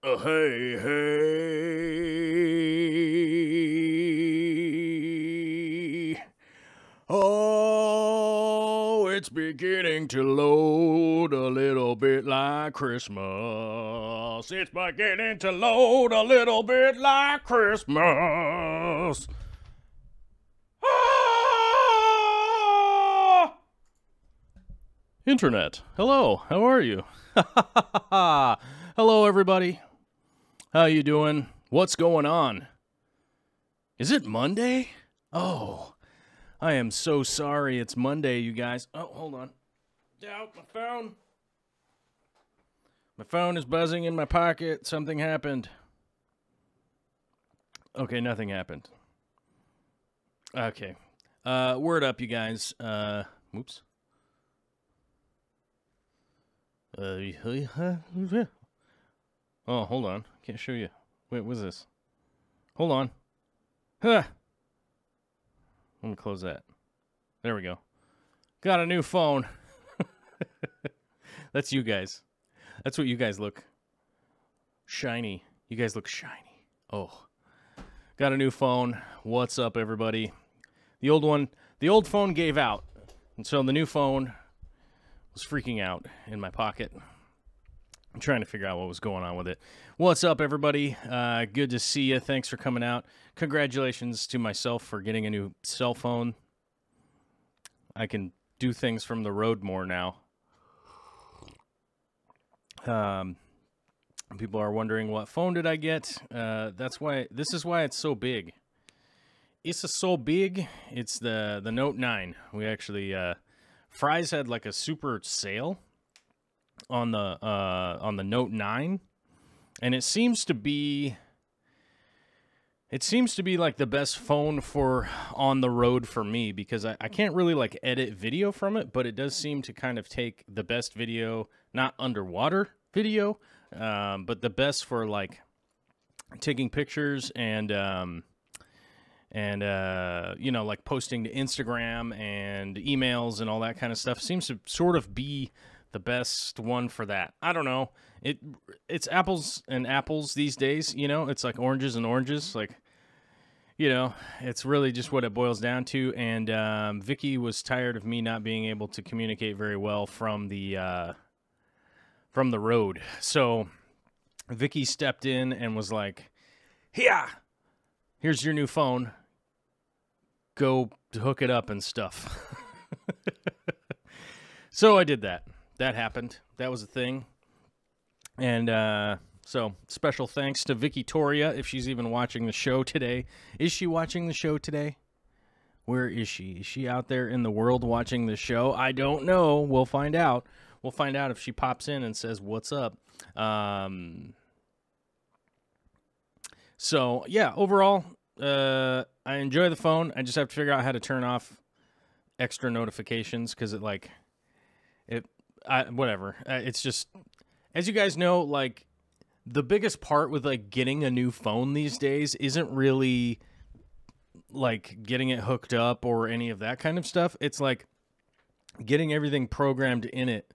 Hey, hey. Oh, it's beginning to load a little bit like Christmas. It's beginning to load a little bit like Christmas. Ah! Internet, hello, how are you? Hello, everybody. How you doing? What's going on? Is it Monday? Oh, I am so sorry it's Monday, you guys. Oh, hold on. Out my phone. My phone is buzzing in my pocket. Something happened. Okay, nothing happened. Okay. Word up, you guys. Whoops. Oh, hold on. Can't show you. Wait, what's this? Hold on. Huh. Let me close that. There we go. Got a new phone. That's you guys. That's what you guys look. Shiny. You guys look shiny. Oh. Got a new phone. What's up, everybody? The old phone gave out. And so the new phone was freaking out in my pocket. I'm trying to figure out what was going on with it. What's up, everybody? Good to see you. Thanks for coming out. Congratulations to myself for getting a new cell phone. I can do things from the road more now. People are wondering, what phone did I get? This is why it's so big. It's so big. It's the Note 9. We actually, Fry's had like a super sale on the Note 9, and it seems to be like the best phone for on the road for me, because I can't really like edit video from it, but it does seem to kind of take the best video, not underwater video, but the best for like taking pictures and you know, like posting to Instagram and emails and all that kind of stuff. Seems to sort of be the best one for that. I don't know. It's apples and apples these days, you know? It's like oranges and oranges. Like, you know, it's really just what it boils down to. And Vicky was tired of me not being able to communicate very well from the road. So Vicky stepped in and was like, here's your new phone. Go hook it up and stuff. So I did that. That happened. That was a thing. And so special thanks to Victoria, if she's even watching the show today. Is she watching the show today? Where is she? Is she out there in the world watching the show? I don't know. We'll find out. We'll find out if she pops in and says, what's up? So, yeah, overall, I enjoy the phone. I just have to figure out how to turn off extra notifications, because whatever. It's just, as you guys know, like, the biggest part with, like, getting a new phone these days isn't really, like, getting it hooked up or any of that kind of stuff. It's, like, getting everything programmed in it,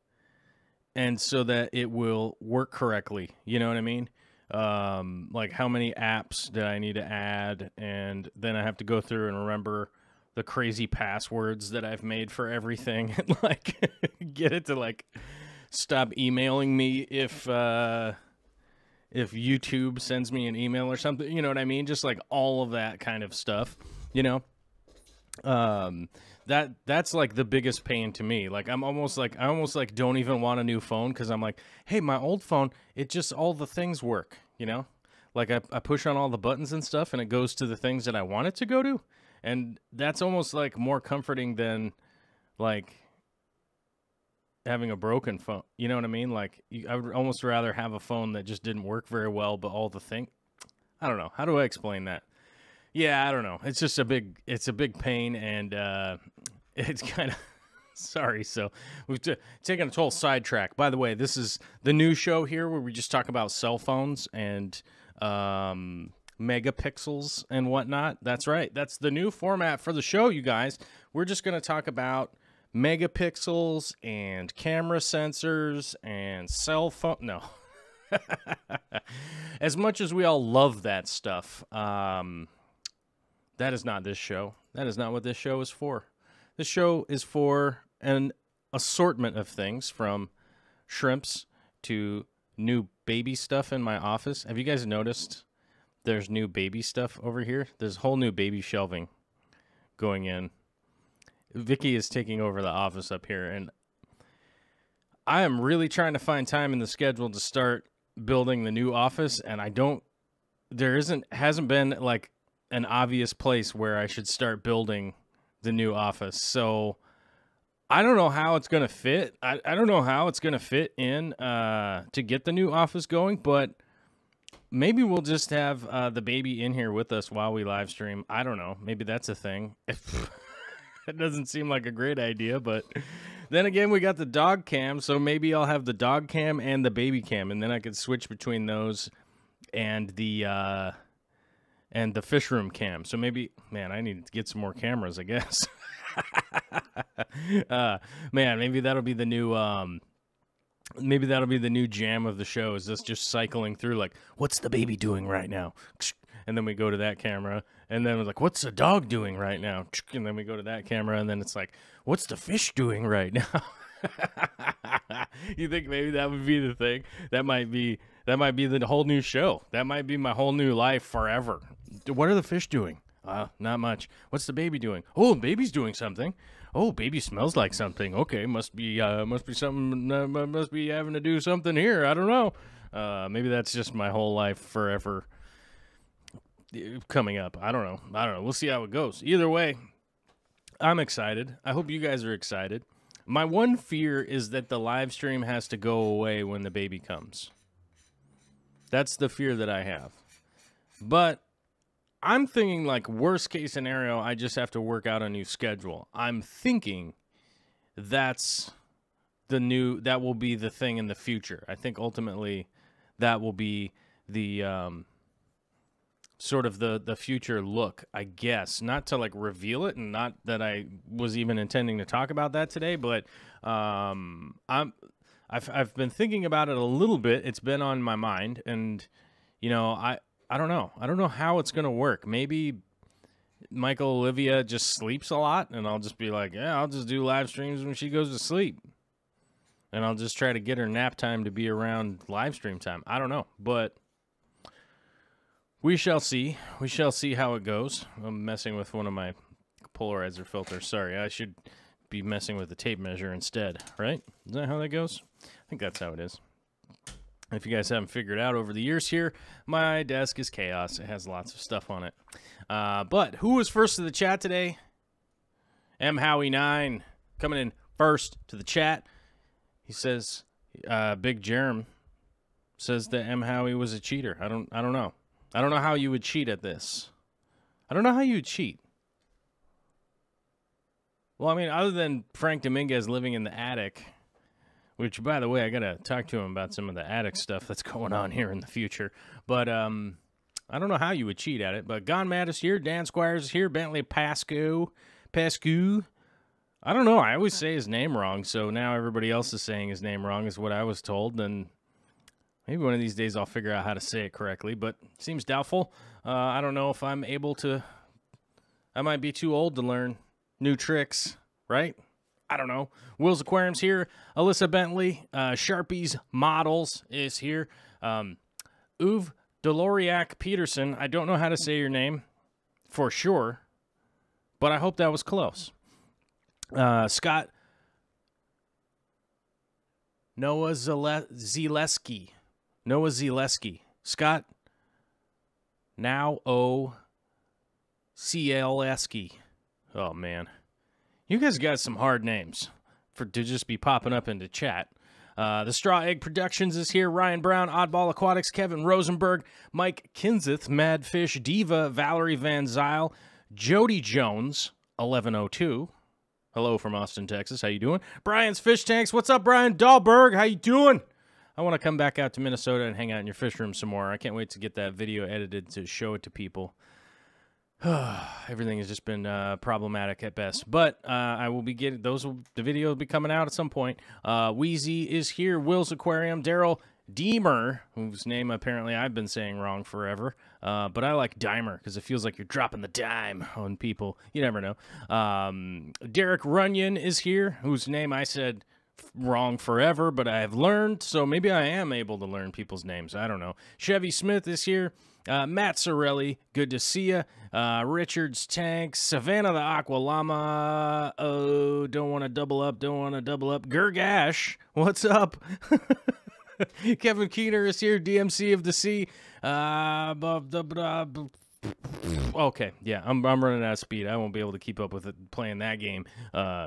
and so that it will work correctly. You know what I mean? Like, how many apps did I need to add? And then I have to go through and remember the crazy passwords that I've made for everything, and like get it to like stop emailing me if YouTube sends me an email or something, you know what I mean? Just like all of that kind of stuff, you know? That's like the biggest pain to me. Like I almost like don't even want a new phone, because I'm like, hey, my old phone, it just, all the things work, you know? Like I push on all the buttons and stuff, and it goes to the things that I want it to go to. And that's almost like more comforting than like having a broken phone. You know what I mean? Like I would almost rather have a phone that just didn't work very well, but all the thing. I don't know. How do I explain that? Yeah, I don't know. It's just a big pain, and it's kind of sorry. So we've taken a total sidetrack. By the way, this is the new show here where we just talk about cell phones and megapixels and whatnot. That's right. That's the new format for the show, you guys. We're just going to talk about megapixels and camera sensors and cell phone. No. as much as we all love that stuff, that is not this show. That is not what this show is for. This show is for an assortment of things, from shrimps to new baby stuff in my office. Have you guys noticed there's new baby stuff over here? There's whole new baby shelving going in. Vicky is taking over the office up here, and I am really trying to find time in the schedule to start building the new office, and hasn't been like an obvious place where I should start building the new office. So I don't know how it's going to fit. I don't know how it's going to fit in to get the new office going, but maybe we'll just have the baby in here with us while we live stream. I don't know. Maybe that's a thing. It doesn't seem like a great idea, but then again, we got the dog cam, so maybe I'll have the dog cam and the baby cam, and then I could switch between those and the fish room cam. So maybe, man, I need to get some more cameras, I guess. Man, maybe that'll be the new jam of the show, is this just cycling through, like, what's the baby doing right now? And then we go to that camera, and then it's like, what's the dog doing right now? And then we go to that camera, and then it's like, what's the fish doing right now? You think maybe that would be the thing? That might be the whole new show. That might be my whole new life forever. What are the fish doing? Not much. What's the baby doing? Oh, baby's doing something. Oh, baby smells like something. Okay, must be something. Must be having to do something here. I don't know. Maybe that's just my whole life forever coming up. I don't know. We'll see how it goes. Either way, I'm excited. I hope you guys are excited. My one fear is that the live stream has to go away when the baby comes. That's the fear that I have. But I'm thinking, like, worst case scenario, I just have to work out a new schedule. I'm thinking that will be the thing in the future. I think ultimately that will be the sort of the future look, I guess. Not to, like, reveal it, and not that I was even intending to talk about that today, but I've been thinking about it a little bit. It's been on my mind, and you know, I don't know. I don't know how it's going to work. Maybe Michael Olivia just sleeps a lot, and I'll just be like, yeah, I'll just do live streams when she goes to sleep. And I'll just try to get her nap time to be around live stream time. I don't know, but we shall see. We shall see how it goes. I'm messing with one of my polarizer filters. Sorry, I should be messing with the tape measure instead, right? Is that how that goes? I think that's how it is. If you guys haven't figured out over the years here, my desk is chaos. It has lots of stuff on it. But who was first to the chat today? M. Howie9 coming in first to the chat. He says, Big Jerem says that M. Howie was a cheater. I don't know. I don't know how you would cheat at this. I don't know how you would cheat. Well, I mean, other than Frank Dominguez living in the attic, which, by the way, I got to talk to him about some of the attic stuff that's going on here in the future. But I don't know how you would cheat at it. But Gone Mad is here. Dan Squires is here. Bentley Pascu. I don't know. I always say his name wrong, so now everybody else is saying his name wrong is what I was told. And maybe one of these days I'll figure out how to say it correctly, but it seems doubtful. I don't know if I'm able to. I might be too old to learn new tricks, right? I don't know. Will's Aquariums here. Alyssa Bentley, Sharpies Models is here. Uwe Deloriac Peterson. I don't know how to say your name for sure, but I hope that was close. Scott Noah Zaleski. Scott now O-C-L-S-K. Oh, man. You guys got some hard names to just be popping up into chat. The Straw Egg Productions is here. Ryan Brown, Oddball Aquatics, Kevin Rosenberg, Mike Kinseth, Madfish Diva, Valerie Van Zyl, Jody Jones, 1102. Hello from Austin, Texas. How you doing? Brian's Fish Tanks. What's up, Brian Dahlberg? How you doing? I want to come back out to Minnesota and hang out in your fish room some more. I can't wait to get that video edited to show it to people. Everything has just been problematic at best, but I will be getting the video will be coming out at some point. Wheezy is here. Will's Aquarium. Daryl Deemer, whose name apparently I've been saying wrong forever, but I like Dimer because it feels like you're dropping the dime on people. You never know. Derek Runyon is here, whose name I said wrong forever, but I have learned, so maybe I am able to learn people's names. I don't know. Chevy Smith is here. Matt Sorelli, good to see you. Richards Tanks, Savannah the Aqua Llama. Oh, don't want to double up. Gergash, what's up? Kevin Keener is here. DMC of the Sea. Okay, yeah, I'm running out of speed. I won't be able to keep up with it playing that game.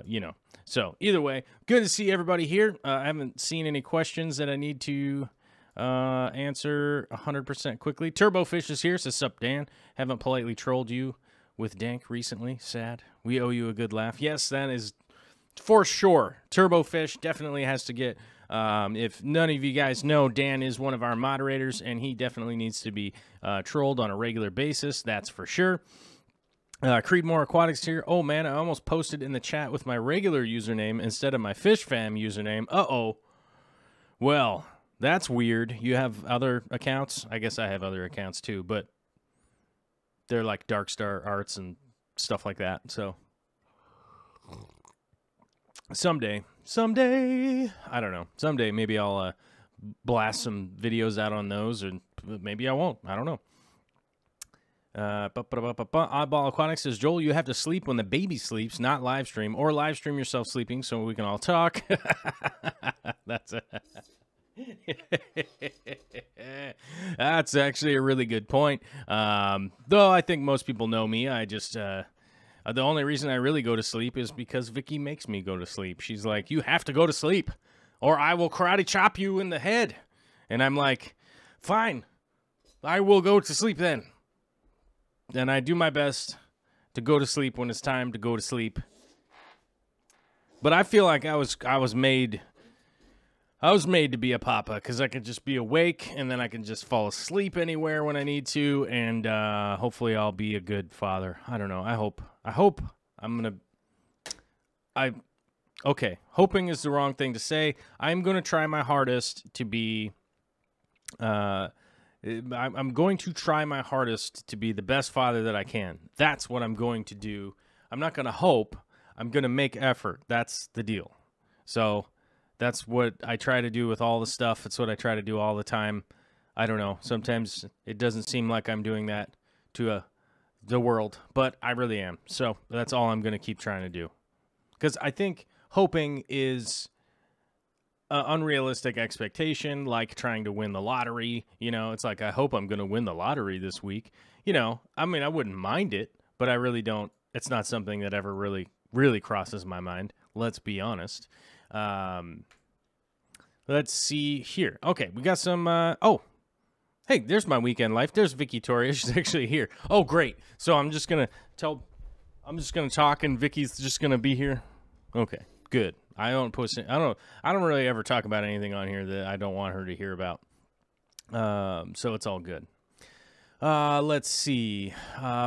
You know. So either way, good to see everybody here. I haven't seen any questions that I need to answer 100% quickly. Turbofish is here. Says, sup, Dan. Haven't politely trolled you with Dank recently. Sad. We owe you a good laugh. Yes, that is for sure. Turbofish definitely has to get. If none of you guys know, Dan is one of our moderators, and he definitely needs to be trolled on a regular basis. That's for sure. Creedmoor Aquatics here. Oh, man, I almost posted in the chat with my regular username instead of my Fish Fam username. Uh-oh. Well, that's weird. You have other accounts? I guess I have other accounts too, but they're like Darkstar Arts and stuff like that. So someday, I don't know. Someday maybe I'll blast some videos out on those, or maybe I won't. I don't know. Oddball Aquatics says, Joel, you have to sleep when the baby sleeps, not live stream, or live stream yourself sleeping so we can all talk. That's That's actually a really good point. Though I think most people know me. I just the only reason I really go to sleep is because Vicky makes me go to sleep. She's like, you have to go to sleep or I will karate chop you in the head. And I'm like, fine, I will go to sleep then. And I do my best to go to sleep when it's time to go to sleep. But I feel like I was made to be a papa because I could just be awake and then I can just fall asleep anywhere when I need to, and hopefully I'll be a good father. I don't know. I hope I'm gonna. Okay. Hoping is the wrong thing to say. I'm gonna try my hardest to be. I'm going to try my hardest to be the best father that I can. That's what I'm going to do. I'm not going to hope. I'm going to make effort. That's the deal. So that's what I try to do with all the stuff. It's what I try to do all the time. I don't know. Sometimes it doesn't seem like I'm doing that to the world, but I really am. So that's all I'm going to keep trying to do. Because I think hoping is unrealistic expectation, like trying to win the lottery. You know, it's like, I hope I'm going to win the lottery this week. You know, I mean, I wouldn't mind it, but I really don't. It's not something that ever really crosses my mind. Let's be honest. Let's see here. Okay, we got some, oh, hey, there's my weekend life. There's Vicky Toria. She's actually here. Oh, great. So I'm just going to talk and Vicky's just going to be here. Okay, good. I don't really ever talk about anything on here that I don't want her to hear about. So it's all good. Let's see.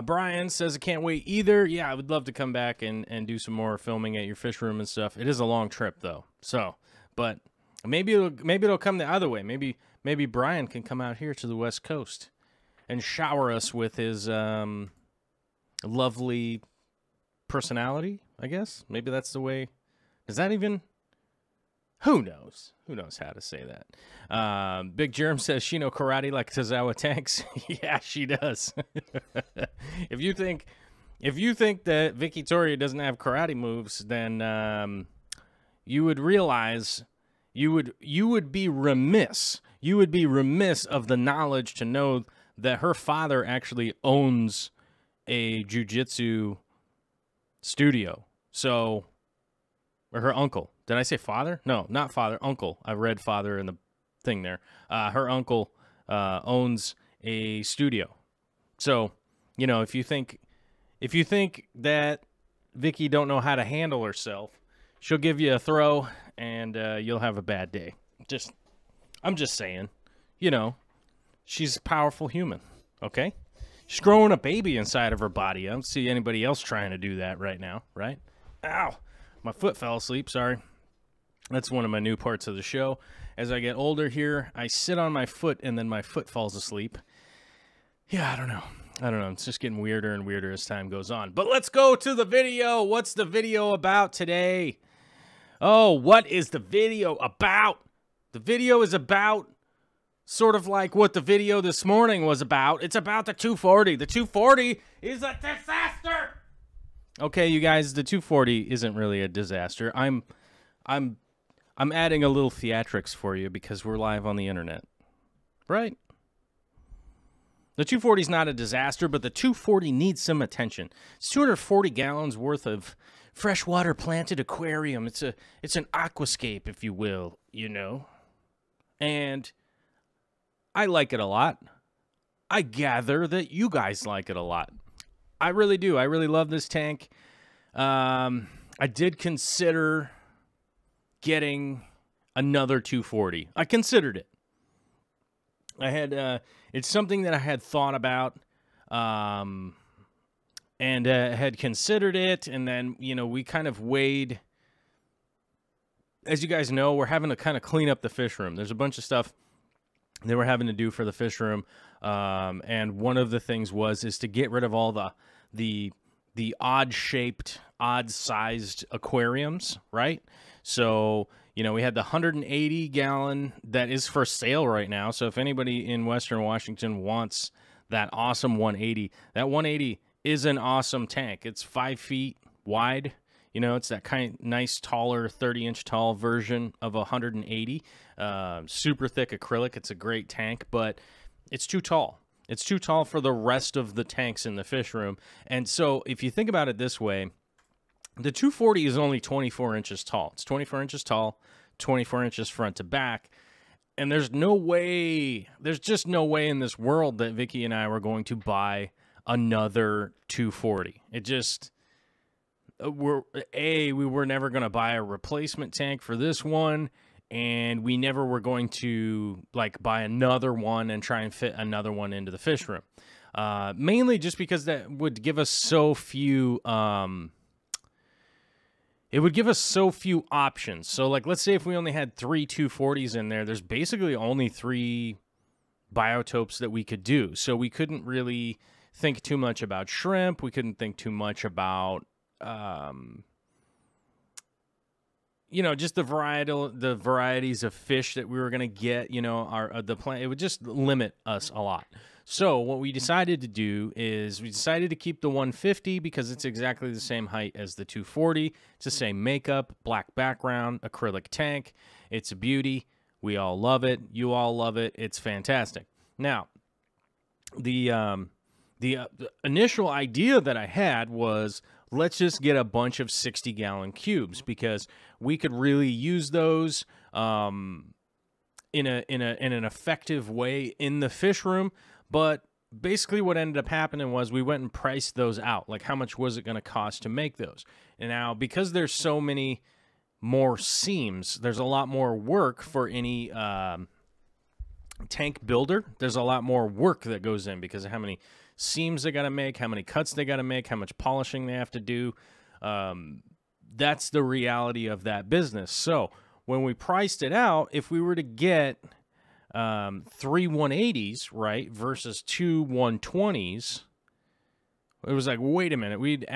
Brian says, I can't wait either. Yeah, I would love to come back and do some more filming at your fish room and stuff. It is a long trip though. So, but maybe it'll come the other way. Maybe Brian can come out here to the West Coast and shower us with his lovely personality, I guess. Maybe that's the way. Is that even? Who knows? Who knows how to say that? Big Germ says she know karate like Tozawa Tanks. Yeah, she does. If you think that Vicky Toria doesn't have karate moves, then you would realize you would be remiss. You would be remiss of the knowledge to know that her father actually owns a jiu-jitsu studio. So. Or her uncle. Did I say father? No, not father. Uncle. I read father in the thing there. Her uncle owns a studio. So, you know, if you think that Vicky don't know how to handle herself, she'll give you a throw and you'll have a bad day. I'm just saying. You know, she's a powerful human. Okay? She's growing a baby inside of her body. I don't see anybody else trying to do that right now, right? Ow. My foot fell asleep, sorry. That's one of my new parts of the show. as I get older here, I sit on my foot and then my foot falls asleep. Yeah, I don't know. It's just getting weirder and weirder as time goes on. But let's go to the video. What's the video about today? Oh, what is the video about? The video is about sort of like what the video this morning was about. It's about the 240. The 240 is a disaster. Okay, you guys, the 240 isn't really a disaster. I'm adding a little theatrics for you because we're live on the internet. Right? The 240 is not a disaster, but the 240 needs some attention. It's 240 gallons worth of freshwater planted aquarium. It's an aquascape, if you will, you know. And I like it a lot. I gather that you guys like it a lot. I really do. I really love this tank. I did consider getting another 240. I considered it. I had it's something that I had thought about and had considered it, and then, you know, we kind of weighed. As you guys know, we're having to kind of clean up the fish room. There's a bunch of stuff that we're having to do for the fish room, and one of the things is to get rid of all the odd-shaped, odd-sized aquariums, right? So, you know, we had the 180-gallon that is for sale right now. So if anybody in Western Washington wants that awesome 180, that 180 is an awesome tank. It's 5 feet wide. You know, it's that kind of nice, taller, 30-inch tall version of a 180. Super thick acrylic. It's a great tank, but it's too tall. It's too tall for the rest of the tanks in the fish room. And so if you think about it this way, the 240 is only 24 inches tall. It's 24 inches tall, 24 inches front to back. And there's just no way in this world that Vicky and I were going to buy another 240. It just, we were never going to buy a replacement tank for this one. And we never were going to, like, buy another one and try and fit another one into the fish room. Mainly just because that would give us so few, it would give us so few options. So, like, let's say if we only had 3 240s in there, there's basically only 3 biotopes that we could do. So we couldn't really think too much about shrimp. We couldn't think too much about, you know, just the varieties of fish that we were going to get, you know, the plant. It would just limit us a lot. So what we decided to do is we decided to keep the 150 because it's exactly the same height as the 240. It's the same makeup, black background, acrylic tank. It's a beauty. We all love it. You all love it. It's fantastic. Now, the initial idea that I had was, let's just get a bunch of 60-gallon cubes because we could really use those in an effective way in the fish room. But basically what ended up happening was we went and priced those out. Like, how much was it going to cost to make those? And now, because there's so many more seams, there's a lot more work for any tank builder. There's a lot more work that goes in because of how many seams they got to make, how many cuts they got to make, how much polishing they have to do. That's the reality of that business. So when we priced it out, if we were to get 3 180s, right, versus 2 120s, it was like, wait a minute, it's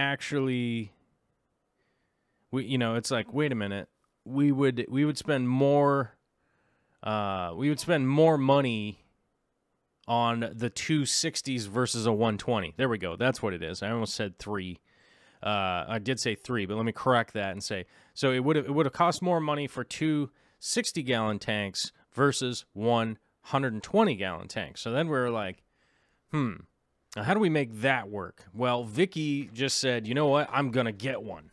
like, wait a minute, we would spend more money on the 260s versus a 120. There we go. That's what it is. I almost said 3. I did say 3, but let me correct that and say, so it would have cost more money for 2 60-gallon tanks versus 1 120-gallon tank. So then we were like, now how do we make that work? Well, Vicky just said, you know what? I'm going to get one.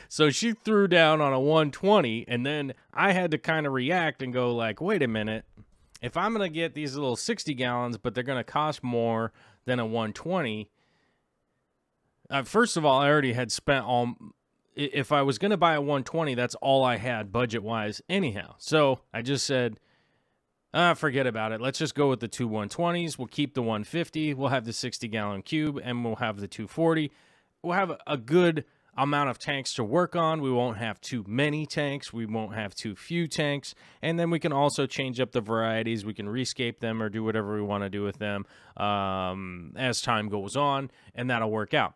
So she threw down on a 120, and then I had to kind of react and go like, wait a minute. If I'm going to get these little 60 gallons, but they're going to cost more than a 120, first of all, I already had spent all, if I was going to buy a 120, that's all I had budget-wise anyhow. So I just said, forget about it. Let's just go with the 2 120s. We'll keep the 150. We'll have the 60-gallon cube, and we'll have the 240. We'll have a good amount of tanks to work on. We won't have too many tanks. We won't have too few tanks. And then we can also change up the varieties. We can rescape them or do whatever we want to do with them as time goes on, and that'll work out.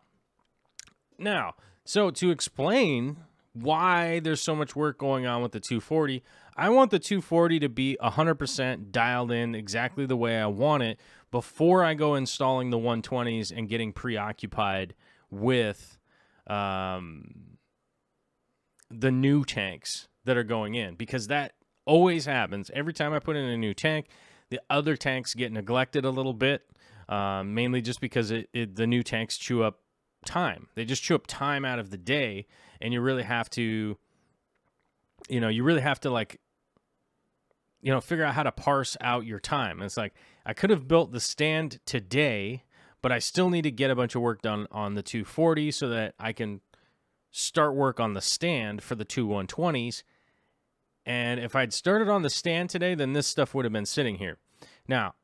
Now, so to explain why there's so much work going on with the 240, I want the 240 to be 100% dialed in exactly the way I want it before I go installing the 120s and getting preoccupied with the new tanks that are going in, because that always happens. Every time I put in a new tank, the other tanks get neglected a little bit, mainly just because the new tanks chew up time. They just chew up time out of the day, and you really have to, like, figure out how to parse out your time. And it's like, I could have built the stand today, but I still need to get a bunch of work done on the 240 so that I can start work on the stand for the two 120s. And if I'd started on the stand today, then this stuff would have been sitting here. Now,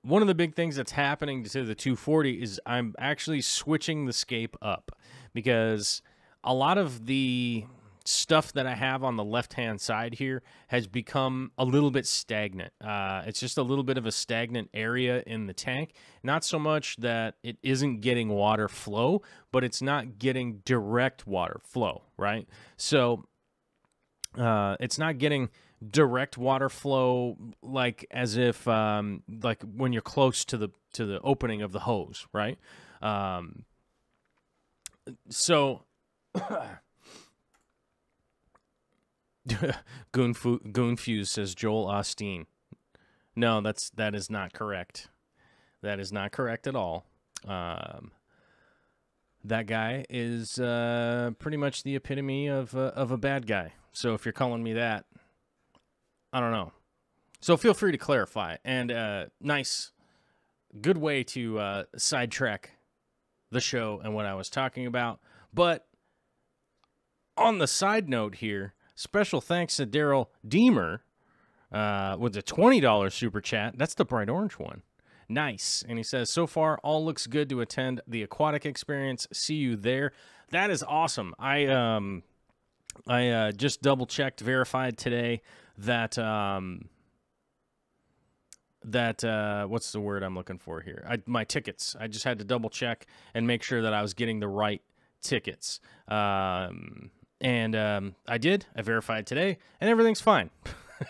one of the big things that's happening to the 240 is I'm actually switching the scape up, because a lot of the stuff that I have on the left-hand side here has become a little bit stagnant. It's just a little bit of a stagnant area in the tank. Not so much that it isn't getting water flow, but it's not getting direct water flow, right? So it's not getting direct water flow like as if like when you're close to the opening of the hose, right? So Goonfuse says Joel Osteen. No, that is not correct. That is not correct at all. That guy is pretty much the epitome of a bad guy. So if you're calling me that, I don't know. So feel free to clarify. And nice, good way to sidetrack the show and what I was talking about. But on the side note here, special thanks to Daryl Deemer with a $20 super chat. That's the bright orange one. Nice. And he says, so far, all looks good to attend the aquatic experience. See you there. That is awesome. I just double-checked, verified today that what's the word I'm looking for here? My tickets. I just had to double-check and make sure that I was getting the right tickets. And I did. I verified today, and everything's fine.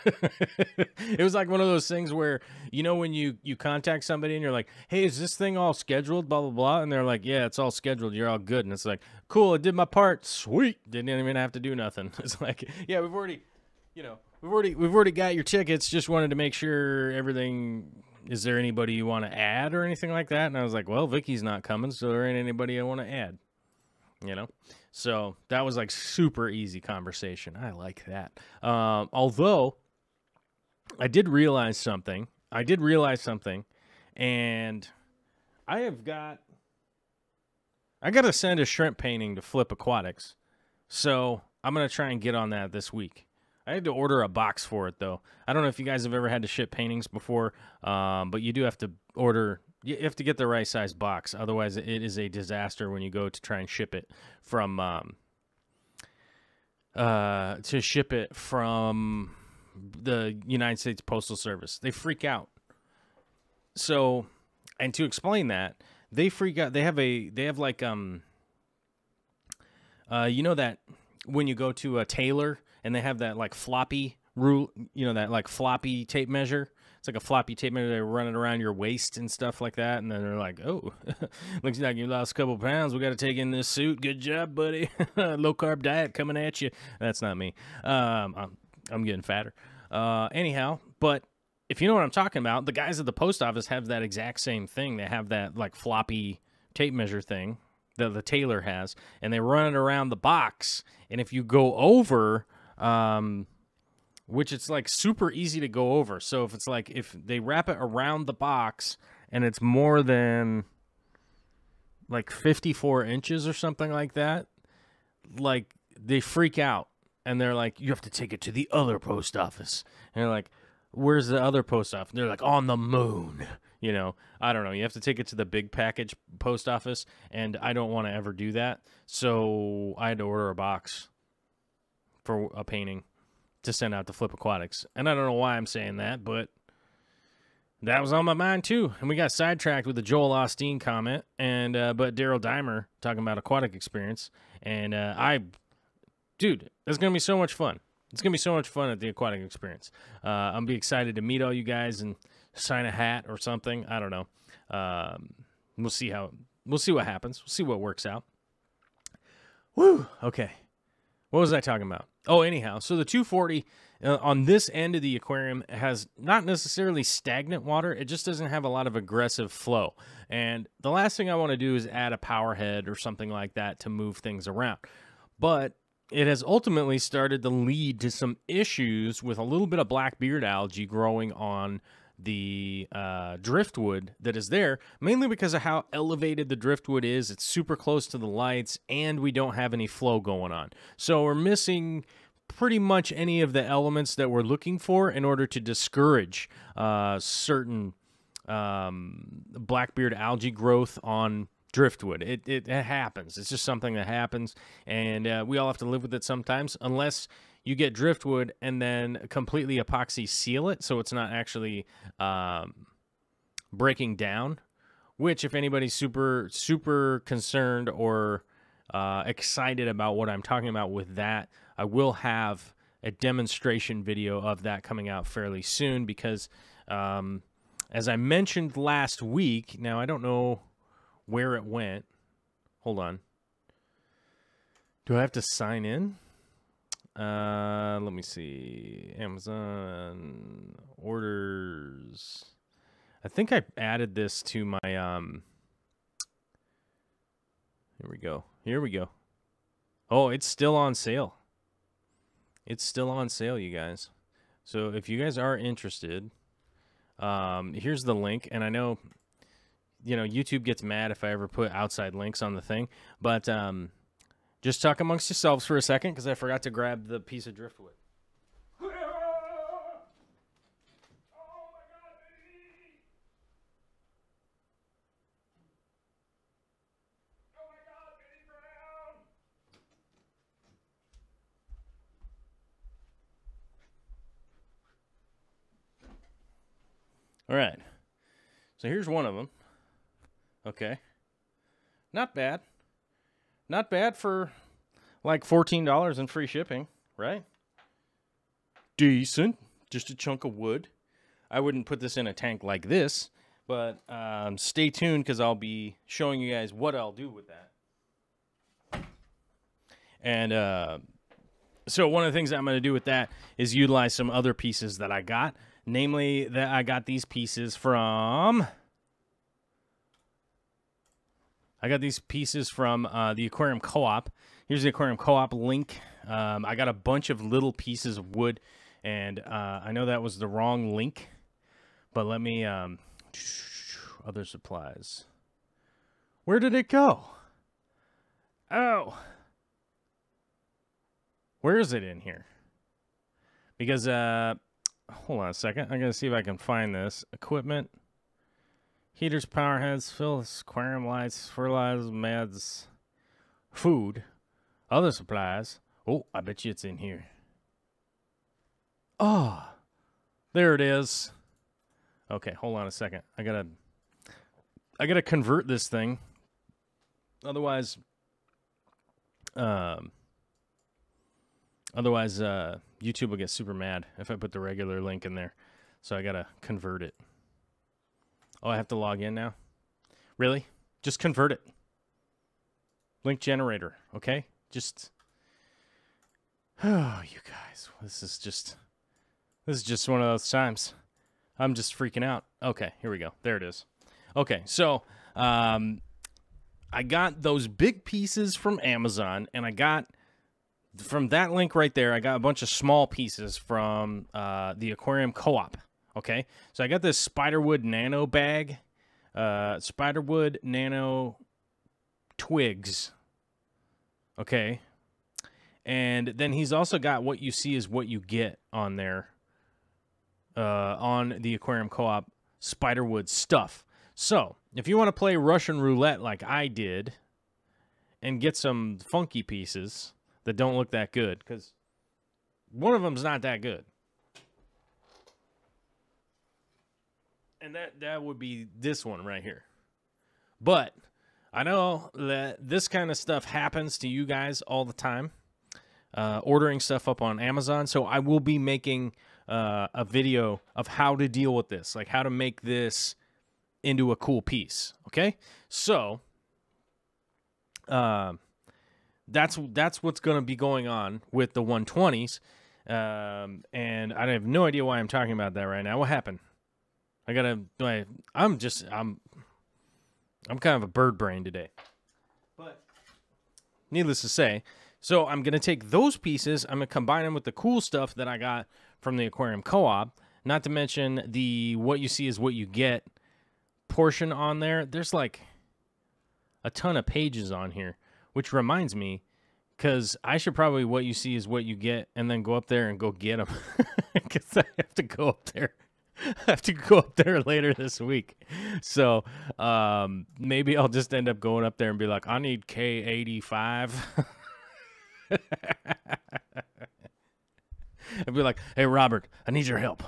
It was like one of those things where, when you contact somebody and you're like, hey, is this thing all scheduled, blah, blah, blah? And they're like, yeah, it's all scheduled. You're all good. And it's like, cool, I did my part. Sweet. Didn't even have to do nothing. It's like, yeah, we've already got your tickets. Just wanted to make sure everything, is there anybody you want to add or anything like that? And I was like, well, Vicky's not coming, so there ain't anybody I want to add. So that was like super easy conversation. I like that. Although I did realize something. And I got to send a shrimp painting to Flip Aquatics. So I'm going to try and get on that this week. I had to order a box for it, though. I don't know if you guys have ever had to ship paintings before, but you do have to you have to get the right size box. Otherwise, it is a disaster when you go to try and ship it from the United States Postal Service. They freak out. So, and to explain that, they freak out. They have like that when you go to a tailor and they have that like floppy rule, that like floppy tape measure. It's like a floppy tape measure. They run it around your waist and stuff like that. And then they're like, oh, looks like you lost a couple pounds. We got to take in this suit. Good job, buddy. Low carb diet coming at you. That's not me. I'm getting fatter. Anyhow, but if you know what I'm talking about, the guys at the post office have that exact same thing. They have that like floppy tape measure thing that the tailor has, and they run it around the box. And if you go over, which it's like super easy to go over. So if they wrap it around the box and it's more than like 54 inches or something like that, like they freak out and they're like, you have to take it to the other post office. And they're like, where's the other post office? And they're like, on the moon. You know, I don't know. You have to take it to the big package post office, and I don't want to ever do that. So I had to order a box for a painting to send out to Flip Aquatics. And I don't know why I'm saying that, but that was on my mind too. And we got sidetracked with the Joel Osteen comment, and but Daryl Dimer talking about aquatic experience. And dude, that's going to be so much fun. It's going to be so much fun at the aquatic experience. I'm be excited to meet all you guys and sign a hat or something. I don't know. We'll see what happens. We'll see what works out. Woo. Okay. What was I talking about? Oh, anyhow, so the 240 on this end of the aquarium has not necessarily stagnant water. It just doesn't have a lot of aggressive flow. And the last thing I want to do is add a power head or something like that to move things around. But it has ultimately started to lead to some issues with a little bit of black beard algae growing on the driftwood that is there, mainly because of how elevated the driftwood is. It's super close to the lights, and we don't have any flow going on. So we're missing pretty much any of the elements that we're looking for in order to discourage certain blackbeard algae growth on driftwood. It happens. It's just something that happens, and we all have to live with it sometimes, unless you get driftwood and then completely epoxy seal it so it's not actually breaking down, which if anybody's super concerned or excited about what I'm talking about with that, I will have a demonstration video of that coming out fairly soon because as I mentioned last week, now I don't know where it went. Hold on. Do I have to sign in? Let me see. Amazon orders. I think I added this to my here we go. Here we go. Oh, it's still on sale. It's still on sale, you guys. So if you guys are interested, here's the link. And I know, you know, YouTube gets mad if I ever put outside links on the thing, but just talk amongst yourselves for a second because I forgot to grab the piece of driftwood. All right. So here's one of them. Okay. Not bad. Not bad for like $14 in free shipping, right? Decent. Just a chunk of wood. I wouldn't put this in a tank like this, but stay tuned because I'll be showing you guys what I'll do with that. And so one of the things I'm going to do with that is utilize some other pieces that I got. Namely, that I got these pieces from... the Aquarium Co-op. Here's the Aquarium Co-op link. I got a bunch of little pieces of wood, and I know that was the wrong link, but let me... other supplies. Where did it go? Oh. Where is it in here? Because, hold on a second. I'm going to see if I can find this. Equipment. Heaters, power heads, fills, aquarium lights, fertilizers, meds, food, other supplies. Oh, I bet you it's in here. Oh, there it is. Okay, hold on a second. I gotta convert this thing. Otherwise, YouTube will get super mad if I put the regular link in there. So I gotta convert it. Oh, I have to log in now? Really? Just convert it. Link generator, okay? Just... Oh, you guys. This is just one of those times. I'm just freaking out. Okay, here we go. There it is. Okay, so I got those big pieces from Amazon, and I got... From that link right there, I got a bunch of small pieces from the Aquarium Co-op. Okay, so I got this Spiderwood Nano bag, Spiderwood Nano twigs. Okay, and then he's also got what you see is what you get on there, on the Aquarium Co-op spiderwood stuff. So if you want to play Russian roulette like I did and get some funky pieces that don't look that good, because one of them's not that good. And that would be this one right here. But I know that this kind of stuff happens to you guys all the time, ordering stuff up on Amazon. So I will be making a video of how to deal with this, like how to make this into a cool piece. Okay, so that's what's going to be going on with the 120s, and I have no idea why I'm talking about that right now. What happened? I'm kind of a bird brain today. But needless to say, so I'm going to take those pieces, I'm going to combine them with the cool stuff that I got from the Aquarium Co-op, not to mention the what you see is what you get portion on there. There's like a ton of pages on here, which reminds me, because I should probably what you see is what you get and then go up there and go get them, because I have to go up there. I have to go up there later this week. So maybe I'll just end up going up there and be like, I need K85. I'd be like, hey, Robert, I need your help.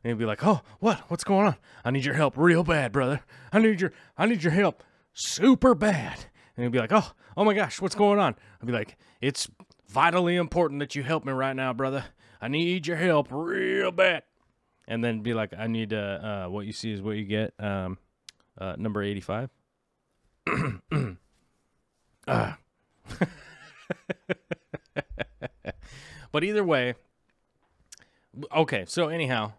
And he'd be like, oh, what's going on? I need your help real bad, brother. I need your help super bad. And he'd be like, oh my gosh, what's going on? I'd be like, it's vitally important that you help me right now, brother. I need your help real bad. And then be like, I need what you see is what you get. Number 85. But either way, okay. So anyhow,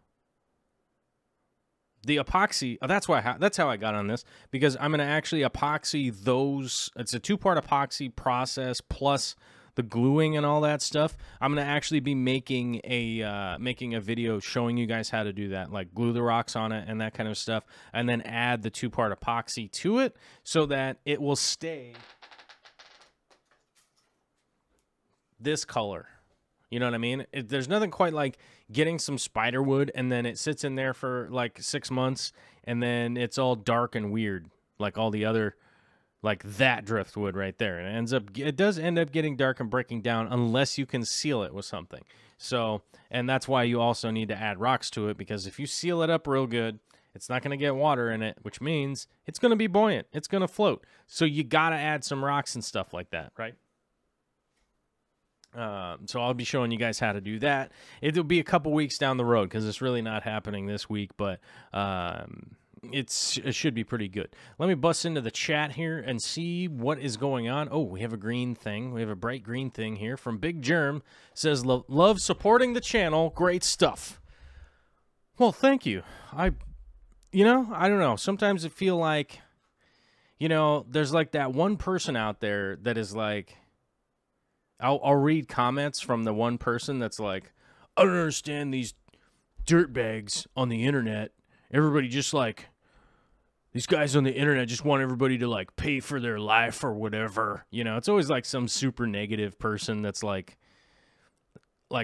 the epoxy. That's how I got on this, because I'm gonna actually epoxy those. It's a 2-part epoxy process plus the gluing and all that stuff. I'm gonna actually be making a video showing you guys how to do that, like glue the rocks on it and that kind of stuff, and then add the 2-part epoxy to it so that it will stay this color. You know what I mean? There's nothing quite like getting some spider wood and then it sits in there for like 6 months and then it's all dark and weird, like all the other. Like that driftwood right there. And it does end up getting dark and breaking down unless you can seal it with something. So, and that's why you also need to add rocks to it, because if you seal it up real good, it's not going to get water in it, which means it's going to be buoyant. It's going to float. So you got to add some rocks and stuff like that, right? So I'll be showing you guys how to do that. It'll be a couple weeks down the road because it's really not happening this week, but it should be pretty good. Let me bust into the chat here and see what is going on. Oh, we have a green thing. We have a bright green thing here from Big Germ. Says, love supporting the channel. Great stuff. Well, thank you. I don't know. Sometimes I feel like, there's like that one person out there that is like, I'll read comments from the one person that's like, I don't understand these dirtbags on the internet. Everybody just like, these guys on the internet just want everybody to like pay for their life or whatever. It's always like some super negative person that's like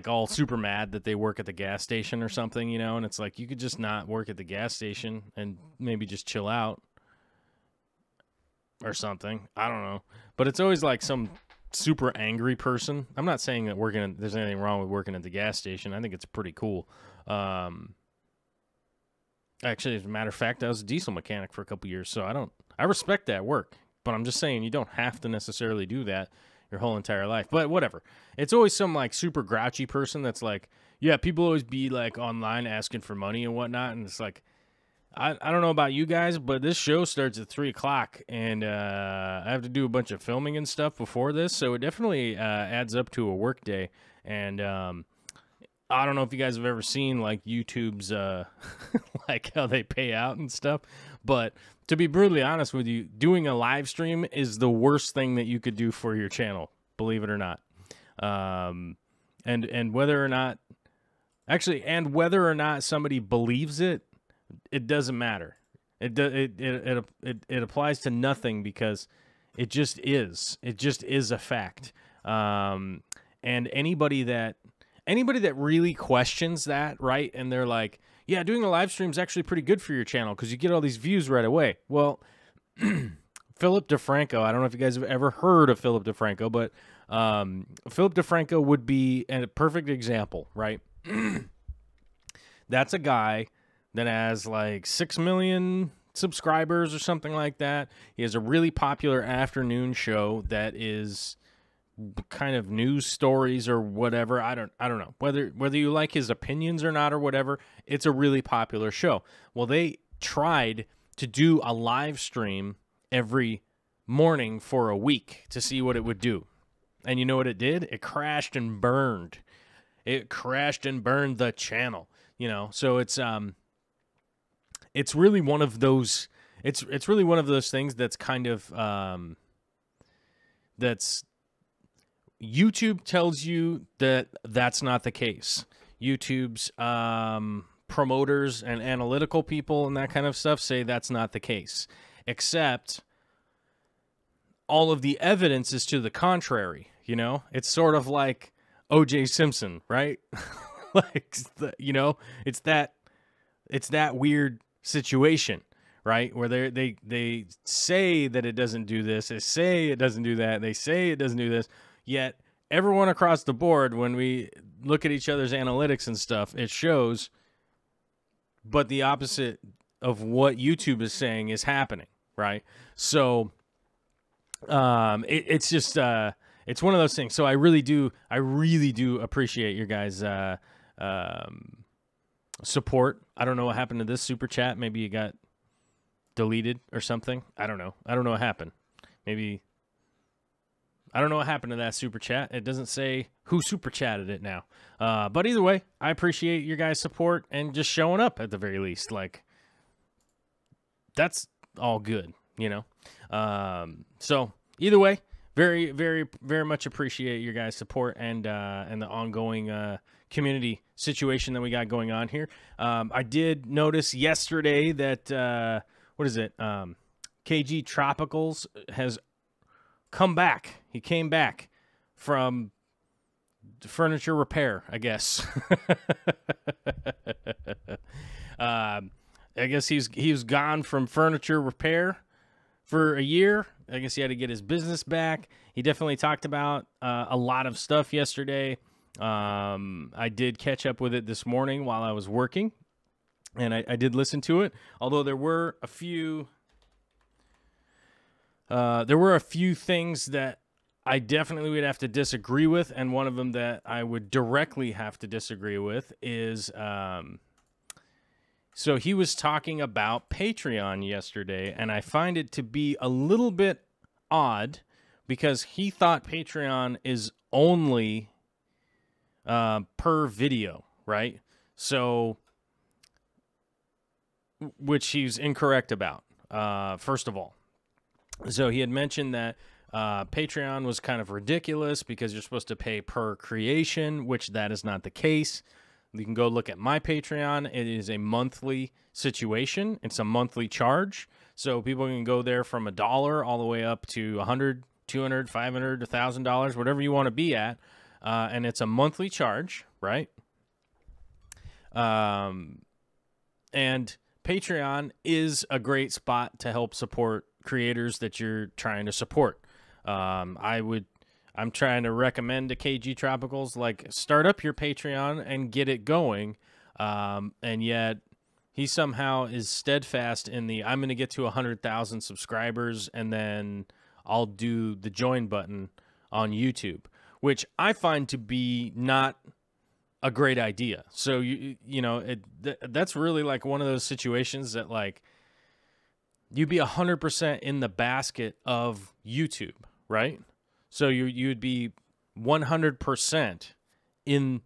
all super mad that they work at the gas station or something, and it's like, you could just not work at the gas station and maybe just chill out or something. I don't know. But it's always like some super angry person. I'm not saying that there's anything wrong with working at the gas station. I think it's pretty cool. Actually, as a matter of fact, I was a diesel mechanic for a couple years, so I respect that work. But I'm just saying you don't have to necessarily do that your whole entire life. But whatever. It's always some like super grouchy person that's like, yeah, people always be like online asking for money and whatnot, and it's like, I don't know about you guys, but this show starts at 3 o'clock, and I have to do a bunch of filming and stuff before this, so it definitely adds up to a work day. And I don't know if you guys have ever seen like YouTube's like how they pay out and stuff, but to be brutally honest with you, doing a live stream is the worst thing that you could do for your channel, believe it or not. And whether or not somebody believes it, it doesn't matter. It applies to nothing because it just is. It just is a fact. And anybody that really questions that, right? And they're like, yeah, doing a live stream is actually pretty good for your channel because you get all these views right away. Well, Philip DeFranco, I don't know if you guys have ever heard of Philip DeFranco, but Philip DeFranco would be a perfect example, right? That's a guy that has like 6 million subscribers or something like that. He has a really popular afternoon show that is kind of news stories or whatever. I don't know whether you like his opinions or not or whatever. It's a really popular show. Well, they tried to do a live stream every morning for a week to see what it would do. And you know what it did? It crashed and burned. It crashed and burned the channel, you know. So it's really one of those it's really one of those things that's kind of that's YouTube tells you that that's not the case. YouTube's promoters and analytical people and that kind of stuff say that's not the case, except all of the evidence is to the contrary. You know, it's sort of like O.J. Simpson, right? Like, you know, it's that weird situation, right? Where they say that it doesn't do this, they say it doesn't do that, they say it doesn't do this, yet everyone across the board, when we look at each other's analytics and stuff, it shows, but the opposite of what YouTube is saying is happening, right? So it's just it's one of those things. So I really do appreciate your guys' support. I don't know what happened to this super chat. Maybe you got deleted or something. I don't know what happened. Maybe I don't know what happened to that super chat. It doesn't say who super chatted it now. But either way, I appreciate your guys' support and just showing up at the very least. Like, that's all good, you know? So either way, very, very, very much appreciate your guys' support and the ongoing community situation that we got going on here. I did notice yesterday that, what is it? KG Tropicals has come back. He came back from furniture repair, I guess. I guess he was gone from furniture repair for a year. I guess he had to get his business back. He definitely talked about a lot of stuff yesterday. I did catch up with it this morning while I was working, and I did listen to it. Although there were a few things that I definitely would have to disagree with, and one of them that I would directly have to disagree with is so he was talking about Patreon yesterday, and I find it to be a little bit odd because he thought Patreon is only per video, right? So, which he's incorrect about, first of all. So he had mentioned that Patreon was kind of ridiculous because you're supposed to pay per creation, which that is not the case. You can go look at my Patreon. It is a monthly situation. It's a monthly charge. So people can go there from $1 all the way up to $100, $200, $500, $1,000, whatever you want to be at. And it's a monthly charge, right? And Patreon is a great spot to help support creators that you're trying to support. I'm trying to recommend to KG Tropicals, like, start up your Patreon and get it going. And yet he somehow is steadfast in the, I'm going to get to 100,000 subscribers and then I'll do the join button on YouTube, which I find to be not a great idea. So, you know, that's really like one of those situations that, like, you'd be 100% in the basket of YouTube, right? So you'd be 100% in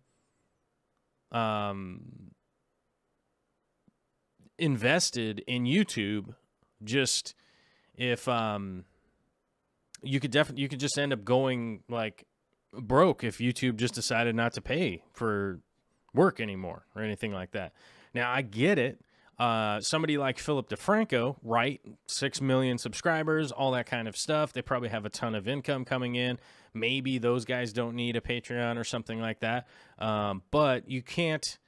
invested in YouTube. Just if you could just end up going like broke if YouTube just decided not to pay for work anymore or anything like that. Now I get it. Somebody like Philip DeFranco, right? 6 million subscribers, all that kind of stuff. They probably have a ton of income coming in. Maybe those guys don't need a Patreon or something like that. But you can't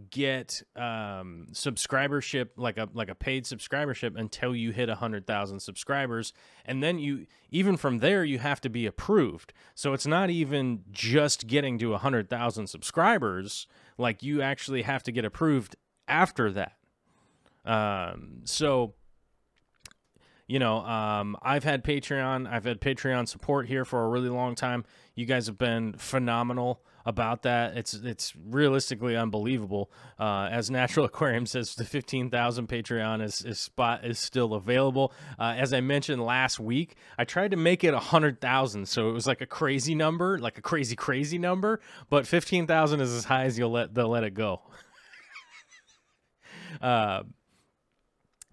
get subscribership, like a paid subscribership, until you hit 100,000 subscribers, and then even from there you have to be approved. So it's not even just getting to 100,000 subscribers, like you actually have to get approved after that. So you know, I've had Patreon support here for a really long time. You guys have been phenomenal about that. It's realistically unbelievable. As Natural Aquarium says, the 15,000 Patreon spot is still available. As I mentioned last week, I tried to make it 100,000, so it was like a crazy number, like a crazy number. But 15,000 is as high as they'll let it go.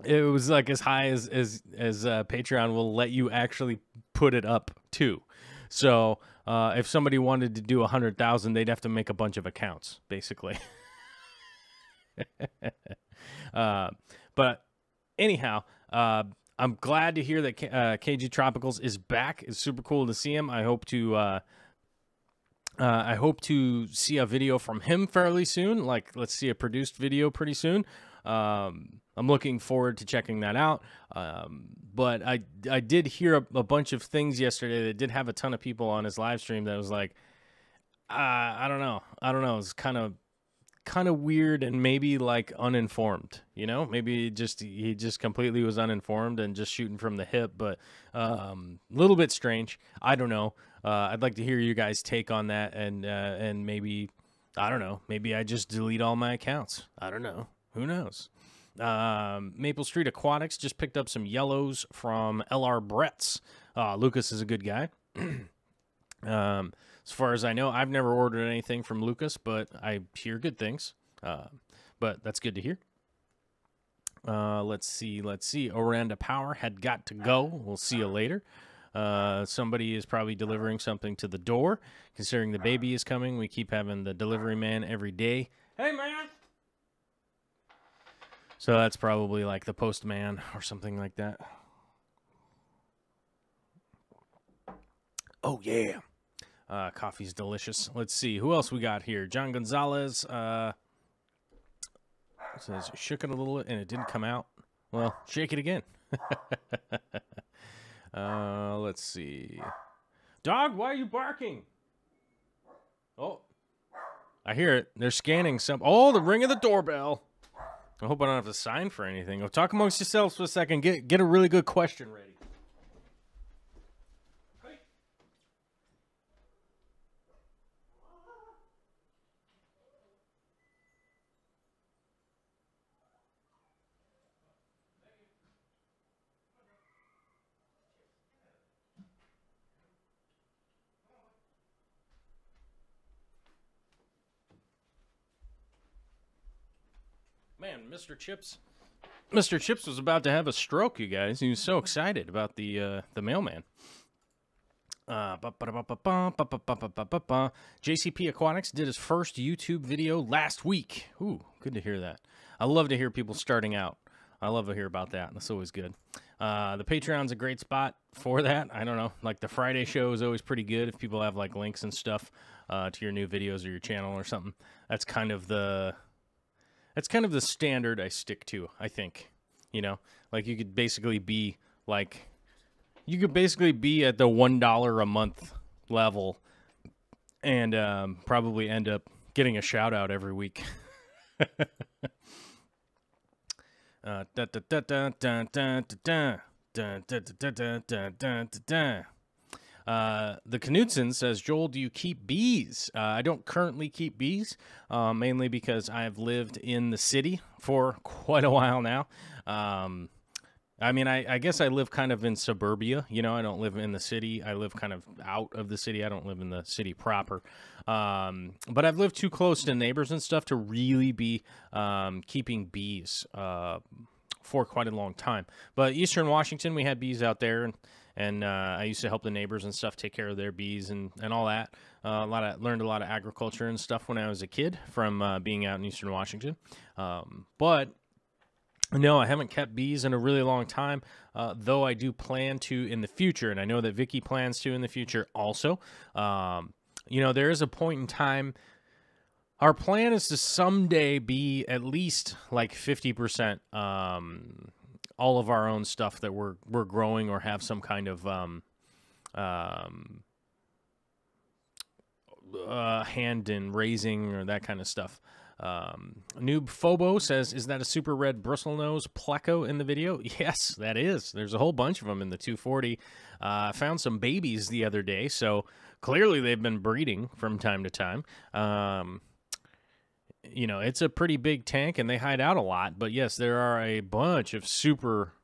It was like as high as Patreon will let you actually put it up to. So if somebody wanted to do 100,000, they'd have to make a bunch of accounts, basically. But anyhow, I'm glad to hear that KG Tropicals is back. It's super cool to see him. I hope to see a video from him fairly soon. Like, let's see a produced video pretty soon. I'm looking forward to checking that out. But I did hear a bunch of things yesterday that did have a ton of people on his live stream that was like, I don't know. It's kind of weird and maybe like uninformed, you know, maybe he just completely was uninformed and just shooting from the hip, but a little bit strange. I don't know. I'd like to hear you guys' take on that, and maybe, I don't know, maybe I just delete all my accounts. I don't know. Who knows? Maple Street Aquatics just picked up some yellows from LR Brett's. Lucas is a good guy. As far as I know, I've never ordered anything from Lucas, but I hear good things. But that's good to hear. Let's see. Oranda Power had got to go. We'll see you later. Somebody is probably delivering something to the door. Considering the baby is coming, we keep having the delivery man every day. Hey, man! So that's probably like the postman or something like that. Oh, yeah. Coffee's delicious. Let's see. Who else we got here? John Gonzalez says, shook it a little and it didn't come out. Well, shake it again. Let's see. Dog, why are you barking? Oh, I hear it. They're scanning some. Oh, the ring of the doorbell. I hope I don't have to sign for anything. Go talk amongst yourselves for a second. Get a really good question ready. Man, Mr. Chips was about to have a stroke, you guys. He was so excited about the mailman. JCP Aquatics did his first YouTube video last week. Ooh, good to hear that. I love to hear people starting out. I love to hear about that. That's always good. The Patreon's a great spot for that. I don't know. Like, the Friday show is always pretty good if people have, like, links and stuff to your new videos or your channel or something. That's kind of the standard I stick to, I think. You know, like, you could basically be at the $1 a month level and probably end up getting a shout out every week. The Knudsen says, Joel, do you keep bees? I don't currently keep bees, mainly because I've lived in the city for quite a while now. I mean, I guess I live kind of in suburbia, you know. I don't live in the city. I live kind of out of the city. I don't live in the city proper. But I've lived too close to neighbors and stuff to really be keeping bees for quite a long time. But Eastern Washington, we had bees out there, and I used to help the neighbors and stuff take care of their bees and all that. Learned a lot of agriculture and stuff when I was a kid from being out in Eastern Washington. But no, I haven't kept bees in a really long time, though I do plan to in the future, and I know that Vicky plans to in the future also. You know, there is a point in time Our plan is to someday be at least like 50% all of our own stuff that we're growing or have some kind of hand in raising or that kind of stuff. Noob Phobo says, is that a super red bristlenose pleco in the video? Yes, that is. There's a whole bunch of them in the 240. I found some babies the other day, so clearly they've been breeding from time to time. You know, it's a pretty big tank, and they hide out a lot. But, yes, there are a bunch of super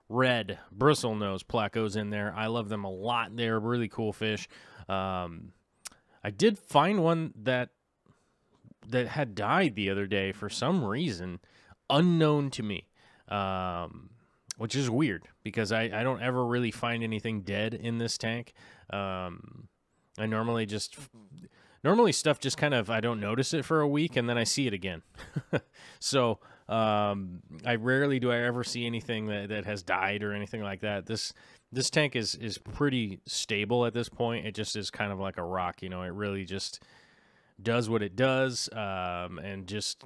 red bristlenose plecos in there. I love them a lot. They're really cool fish. I did find one that had died the other day for some reason, unknown to me, which is weird because I don't ever really find anything dead in this tank. I normally stuff just kind of, I don't notice it for a week and then I see it again. So I rarely do I ever see anything that has died or anything like that. This tank is pretty stable at this point. It just is kind of like a rock, you know. It really just does what it does, and just,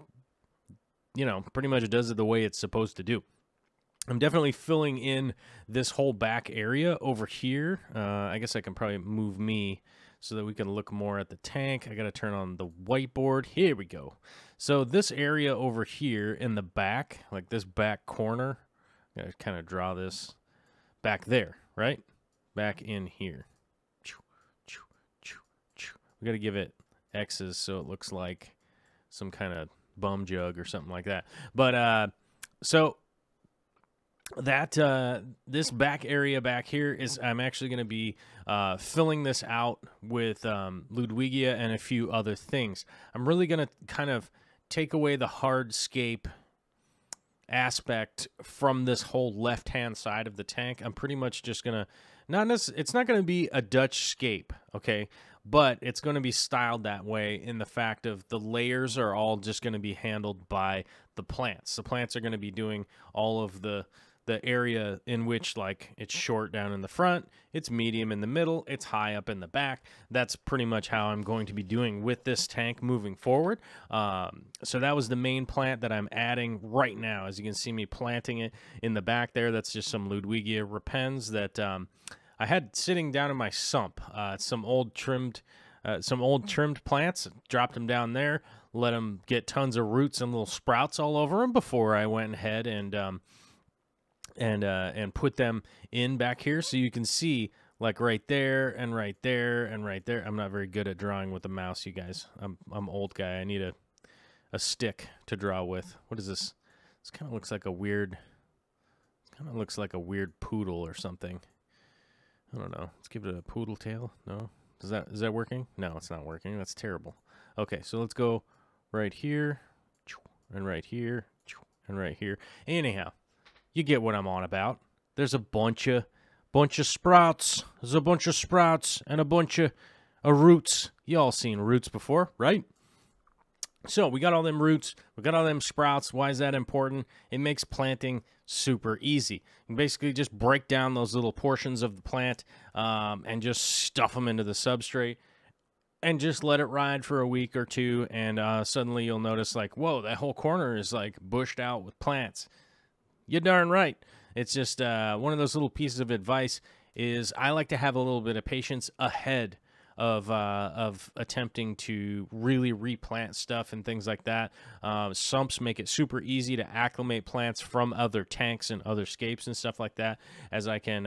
you know, pretty much does it the way it's supposed to do. I'm definitely filling in this whole back area over here. I guess I can probably move me so that we can look more at the tank. I got to turn on the whiteboard. Here we go. So this area over here in the back, like this back corner, I got to kind of draw this back there, right? Back in here. We got to give it X's so it looks like some kind of bum jug or something like that. But so that this back area back here is, I'm actually going to be filling this out with Ludwigia and a few other things. I'm really going to kind of take away the hardscape aspect from this whole left-hand side of the tank. I'm pretty much just going to, it's not going to be a Dutch scape, okay? But it's going to be styled that way in the fact of the layers are all just going to be handled by the plants. The plants are going to be doing all of the area in which, like, it's short down in the front, it's medium in the middle, it's high up in the back. That's pretty much how I'm going to be doing with this tank moving forward. So that was the main plant that I'm adding right now. As you can see me planting it in the back there, that's just some Ludwigia repens that I had sitting down in my sump. Some old trimmed plants, dropped them down there, let them get tons of roots and little sprouts all over them before I went ahead and put them in back here. So you can see, like, right there and right there and right there. I'm not very good at drawing with the mouse, you guys. I'm old guy. I need a stick to draw with. What is this? This kind of looks like a weird poodle or something. I don't know. Let's give it a poodle tail. No? Is that working? No, it's not working. That's terrible. Okay, so let's go right here and right here and right here. Anyhow, you get what I'm on about. There's a bunch of sprouts. There's a bunch of sprouts and a bunch of roots. Y'all seen roots before, right? So we got all them roots. We got all them sprouts. Why is that important? It makes planting super easy. You can basically just break down those little portions of the plant and just stuff them into the substrate and just let it ride for a week or two, and suddenly you'll notice, like, whoa, that whole corner is like bushed out with plants. You're darn right. It's just one of those little pieces of advice is I like to have a little bit of patience ahead of attempting to really replant stuff and things like that. Sumps make it super easy to acclimate plants from other tanks and other scapes and stuff like that, as I can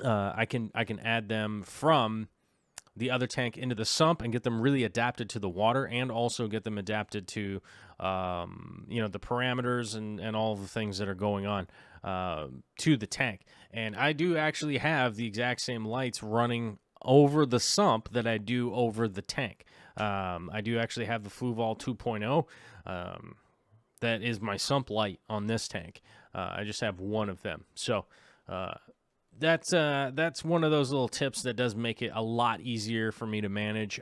add them from the other tank into the sump and get them really adapted to the water, and also get them adapted to you know, the parameters and all the things that are going on to the tank. And I do actually have the exact same lights running over the sump that I do over the tank. I do actually have the Fluval 2.0. That is my sump light on this tank. I just have one of them. So that's one of those little tips that does make it a lot easier for me to manage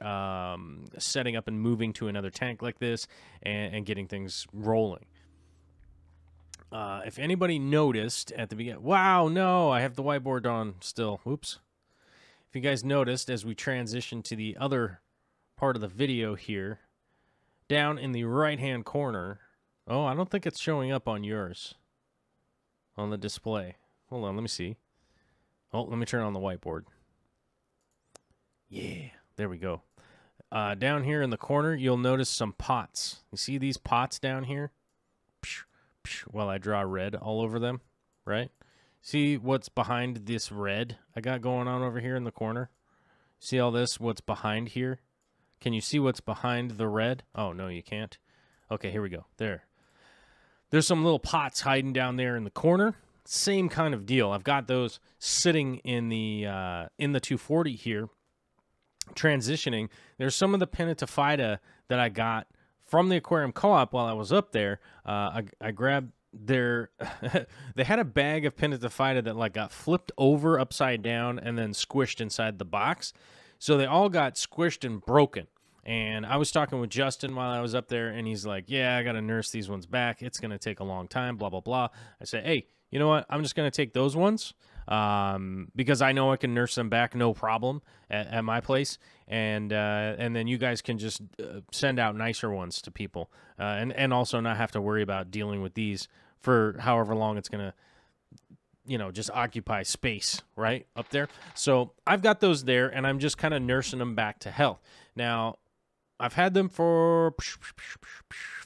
setting up and moving to another tank like this and getting things rolling. If anybody noticed at the beginning, wow, no, I have the whiteboard on still. Oops. If you guys noticed, as we transition to the other part of the video here, down in the right-hand corner. Oh, I don't think it's showing up on yours, on the display. Hold on, let me see. Oh, let me turn on the whiteboard. Yeah, there we go. Down here in the corner, you'll notice some pots. You see these pots down here? Well, I draw red all over them, right? See what's behind this red I got going on over here in the corner? See all this, what's behind here? Can you see what's behind the red? Oh, no, you can't. Okay, here we go. There. There's some little pots hiding down there in the corner. Same kind of deal. I've got those sitting in the 240 here, transitioning. There's some of the Pinnatifida that I got from the aquarium co-op while I was up there. I grabbed their they had a bag of Pinnatifida that like got flipped over upside down and then squished inside the box. So they all got squished and broken. And I was talking with Justin while I was up there, and he's like, yeah, I got to nurse these ones back. It's going to take a long time, blah, blah, blah. I said, hey, you know what? I'm just going to take those ones because I know I can nurse them back no problem at my place. And then you guys can just send out nicer ones to people and also not have to worry about dealing with these for however long it's going to, you know, just occupy space right up there. So I've got those there, and I'm just kind of nursing them back to health. Now, I've had them for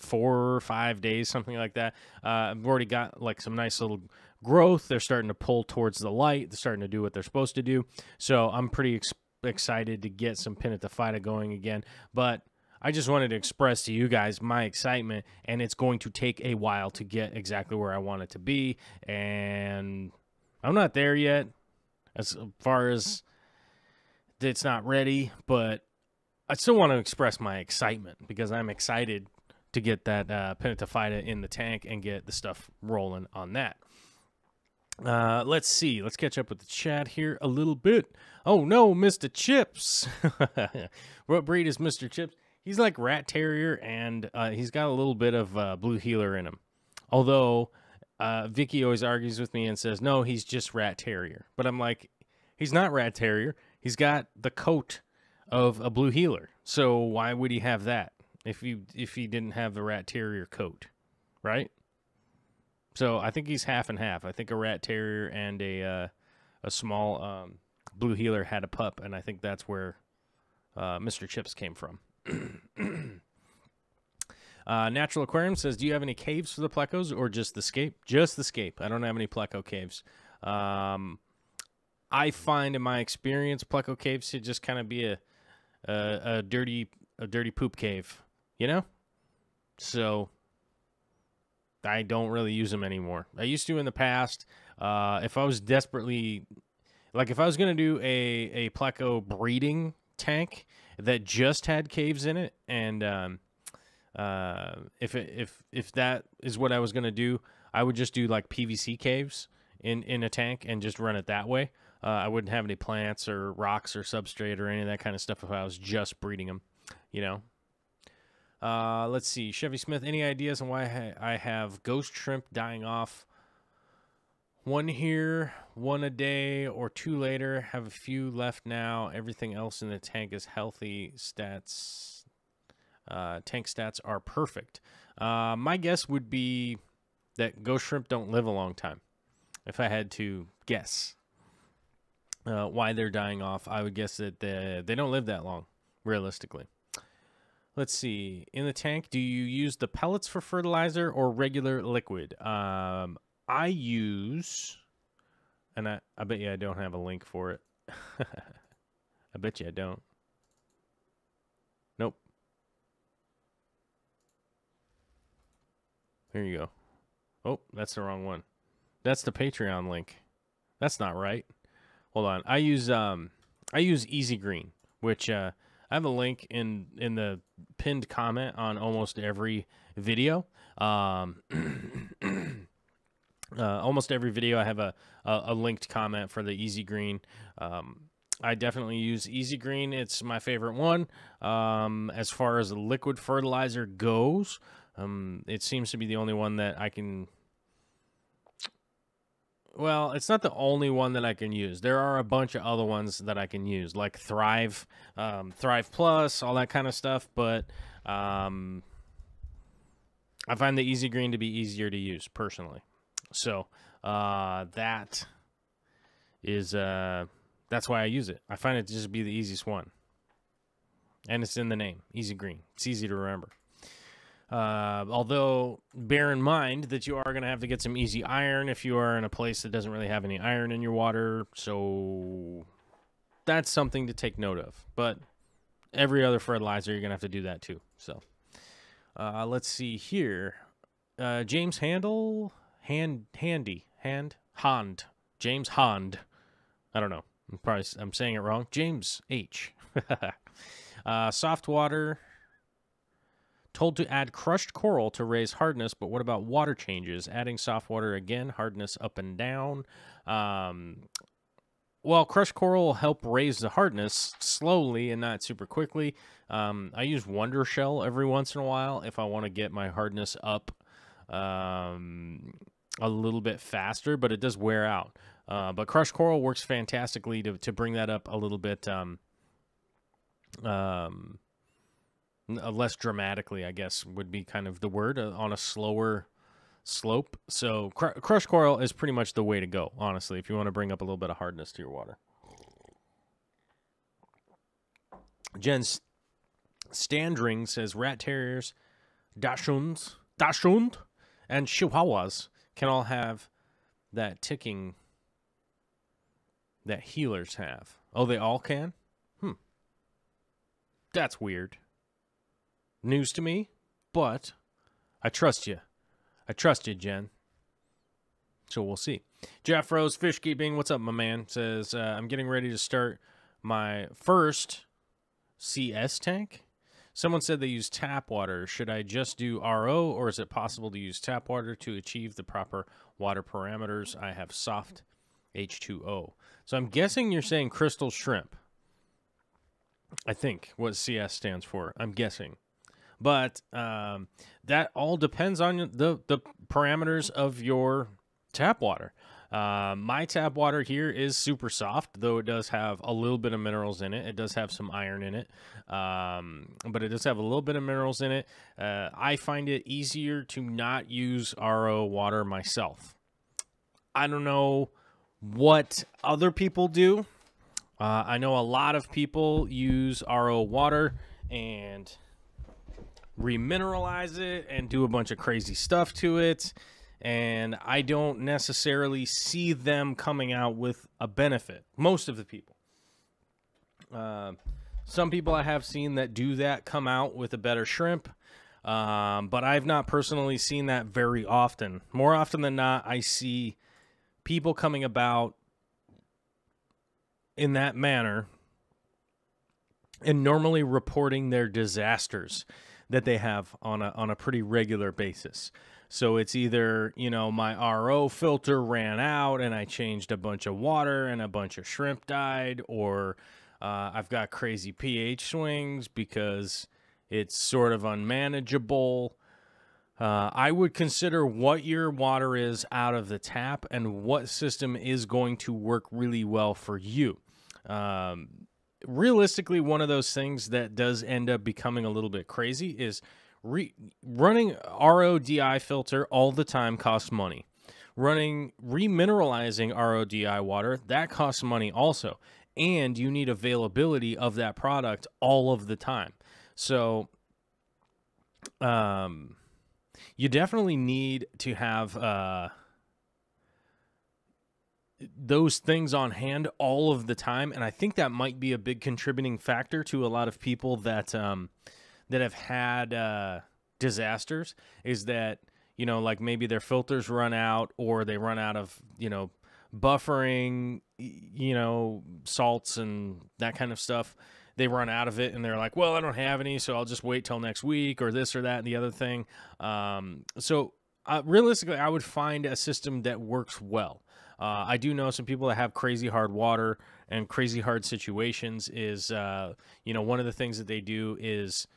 4 or 5 days, something like that. I've already got like some nice little growth. They're starting to pull towards the light. They're starting to do what they're supposed to do. So I'm pretty excited to get some Pinnatifida going again. But I just wanted to express to you guys my excitement, and it's going to take a while to get exactly where I want it to be. And I'm not there yet as far as it's not ready, but I still want to express my excitement because I'm excited to get that Pinnatifida in the tank and get the stuff rolling on that. Let's see. Let's catch up with the chat here a little bit. Oh, no, Mr. Chips. What breed is Mr. Chips? He's like rat terrier, and he's got a little bit of blue heeler in him. Although Vicky always argues with me and says, no, he's just rat terrier. But I'm like, he's not rat terrier. He's got the coat of a blue heeler. So why would he have that if he didn't have the rat terrier coat, right? So I think he's half and half. I think a rat terrier and a small blue heeler had a pup, and I think that's where Mr. Chips came from. Natural Aquarium says, do you have any caves for the plecos or just the scape? Just the scape. I don't have any pleco caves. I find in my experience pleco caves to just kind of be a dirty poop cave, you know? So I don't really use them anymore. I used to in the past. If I was desperately, like if I was going to do a pleco breeding tank that just had caves in it, and if that is what I was going to do, I would just do like PVC caves in a tank and just run it that way. I wouldn't have any plants or rocks or substrate or any of that kind of stuff if I was just breeding them, you know. Let's see. Chevy Smith, any ideas on why I have ghost shrimp dying off? One here, one a day, or 2 later. Have a few left now. Everything else in the tank is healthy. Stats, tank stats are perfect. My guess would be that ghost shrimp don't live a long time. If I had to guess why they're dying off, I would guess that they don't live that long, realistically. Let's see. In the tank, do you use the pellets for fertilizer or regular liquid? I use, and I bet you I don't have a link for it. I bet you I don't. Nope. Here you go. Oh, that's the wrong one. That's the Patreon link. That's not right. Hold on. I use Easy Green, which I have a link in the pinned comment on almost every video. Almost every video I have a linked comment for the Easy Green. I definitely use Easy Green. It's my favorite one. As far as the liquid fertilizer goes, it seems to be the only one that I can... Well, it's not the only one that I can use. There are a bunch of other ones that I can use, like Thrive, Thrive Plus, all that kind of stuff. But I find the Easy Green to be easier to use personally. So that is that's why I use it. I find it to just be the easiest one. And it's in the name, Easy Green. It's easy to remember. Although, bear in mind that you are going to have to get some easy iron if you are in a place that doesn't really have any iron in your water. So that's something to take note of. But every other fertilizer, you're going to have to do that too. So let's see here. James Handel, James Hond. I don't know. I'm saying it wrong. James H. Soft water. Told to add crushed coral to raise hardness, but what about water changes? Adding soft water again, hardness up and down. Well, crushed coral will help raise the hardness slowly and not super quickly. I use Wonder Shell every once in a while if I want to get my hardness up a little bit faster, but it does wear out. But crushed coral works fantastically to bring that up a little bit less dramatically, I guess, would be kind of the word, on a slower slope. So crushed coral is pretty much the way to go, honestly, if you want to bring up a little bit of hardness to your water. Jen Standring says rat terriers, dachshunds, and chihuahuas can all have that ticking that healers have. Oh, they all can? That's weird. News to me, but I trust you. I trust you, Jen. So we'll see. Jeff Rose, Fish Keeping, what's up, my man? Says, I'm getting ready to start my first CS tank. Someone said they use tap water. Should I just do RO, or is it possible to use tap water to achieve the proper water parameters? I have soft H2O. So I'm guessing you're saying crystal shrimp. I think what CS stands for. I'm guessing. But that all depends on the parameters of your tap water. My tap water here is super soft, though it does have a little bit of minerals in it. It does have some iron in it, but it does have a little bit of minerals in it. I find it easier to not use RO water myself. I don't know what other people do. I know a lot of people use RO water and remineralize it and do a bunch of crazy stuff to it, and I don't necessarily see them coming out with a benefit. Most of the people. Some people I have seen that do that come out with a better shrimp, but I've not personally seen that very often. More often than not, I see people coming about in that manner and normally reporting their disasters that they have on a pretty regular basis. So it's either, you know, my RO filter ran out and I changed a bunch of water and a bunch of shrimp died, or I've got crazy pH swings because it's sort of unmanageable. I would consider what your water is out of the tap and what system is going to work really well for you. Realistically, one of those things that does end up becoming a little bit crazy is running RODI filter all the time costs money. Remineralizing RODI water, that costs money also. And you need availability of that product all of the time. So you definitely need to have those things on hand all of the time, and I think that might be a big contributing factor to a lot of people that that have had disasters, is that, you know, like maybe their filters run out, or they run out of, you know, buffering, you know, salts and that kind of stuff. They run out of it and they're like, well, I don't have any, so I'll just wait till next week, or this or that and the other thing. So realistically, I would find a system that works well. I do know some people that have crazy hard water and crazy hard situations is, you know, one of the things that they do is,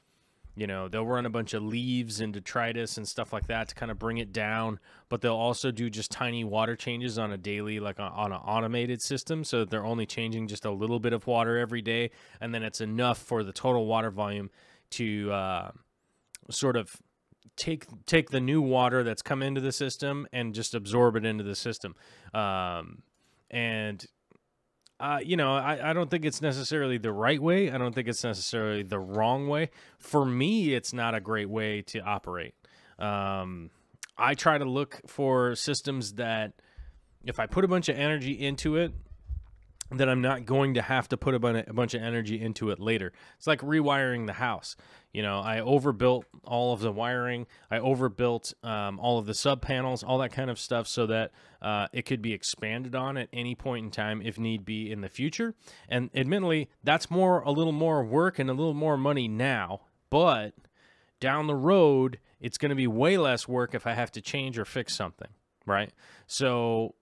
you know, they'll run a bunch of leaves and detritus and stuff like that to kind of bring it down, but they'll also do just tiny water changes on a daily, like on an automated system, so that they're only changing just a little bit of water every day, and then it's enough for the total water volume to sort of take the new water that's come into the system and just absorb it into the system. And you know, I don't think it's necessarily the right way. I don't think it's necessarily the wrong way. For me, it's not a great way to operate. I try to look for systems that if I put a bunch of energy into it, then I'm not going to have to put a bunch of energy into it later. It's like rewiring the house. You know, I overbuilt all of the wiring. I overbuilt all of the sub panels, all that kind of stuff, so that it could be expanded on at any point in time if need be in the future. And admittedly, that's a little more work and a little more money now. But down the road, it's going to be way less work if I have to change or fix something, right? So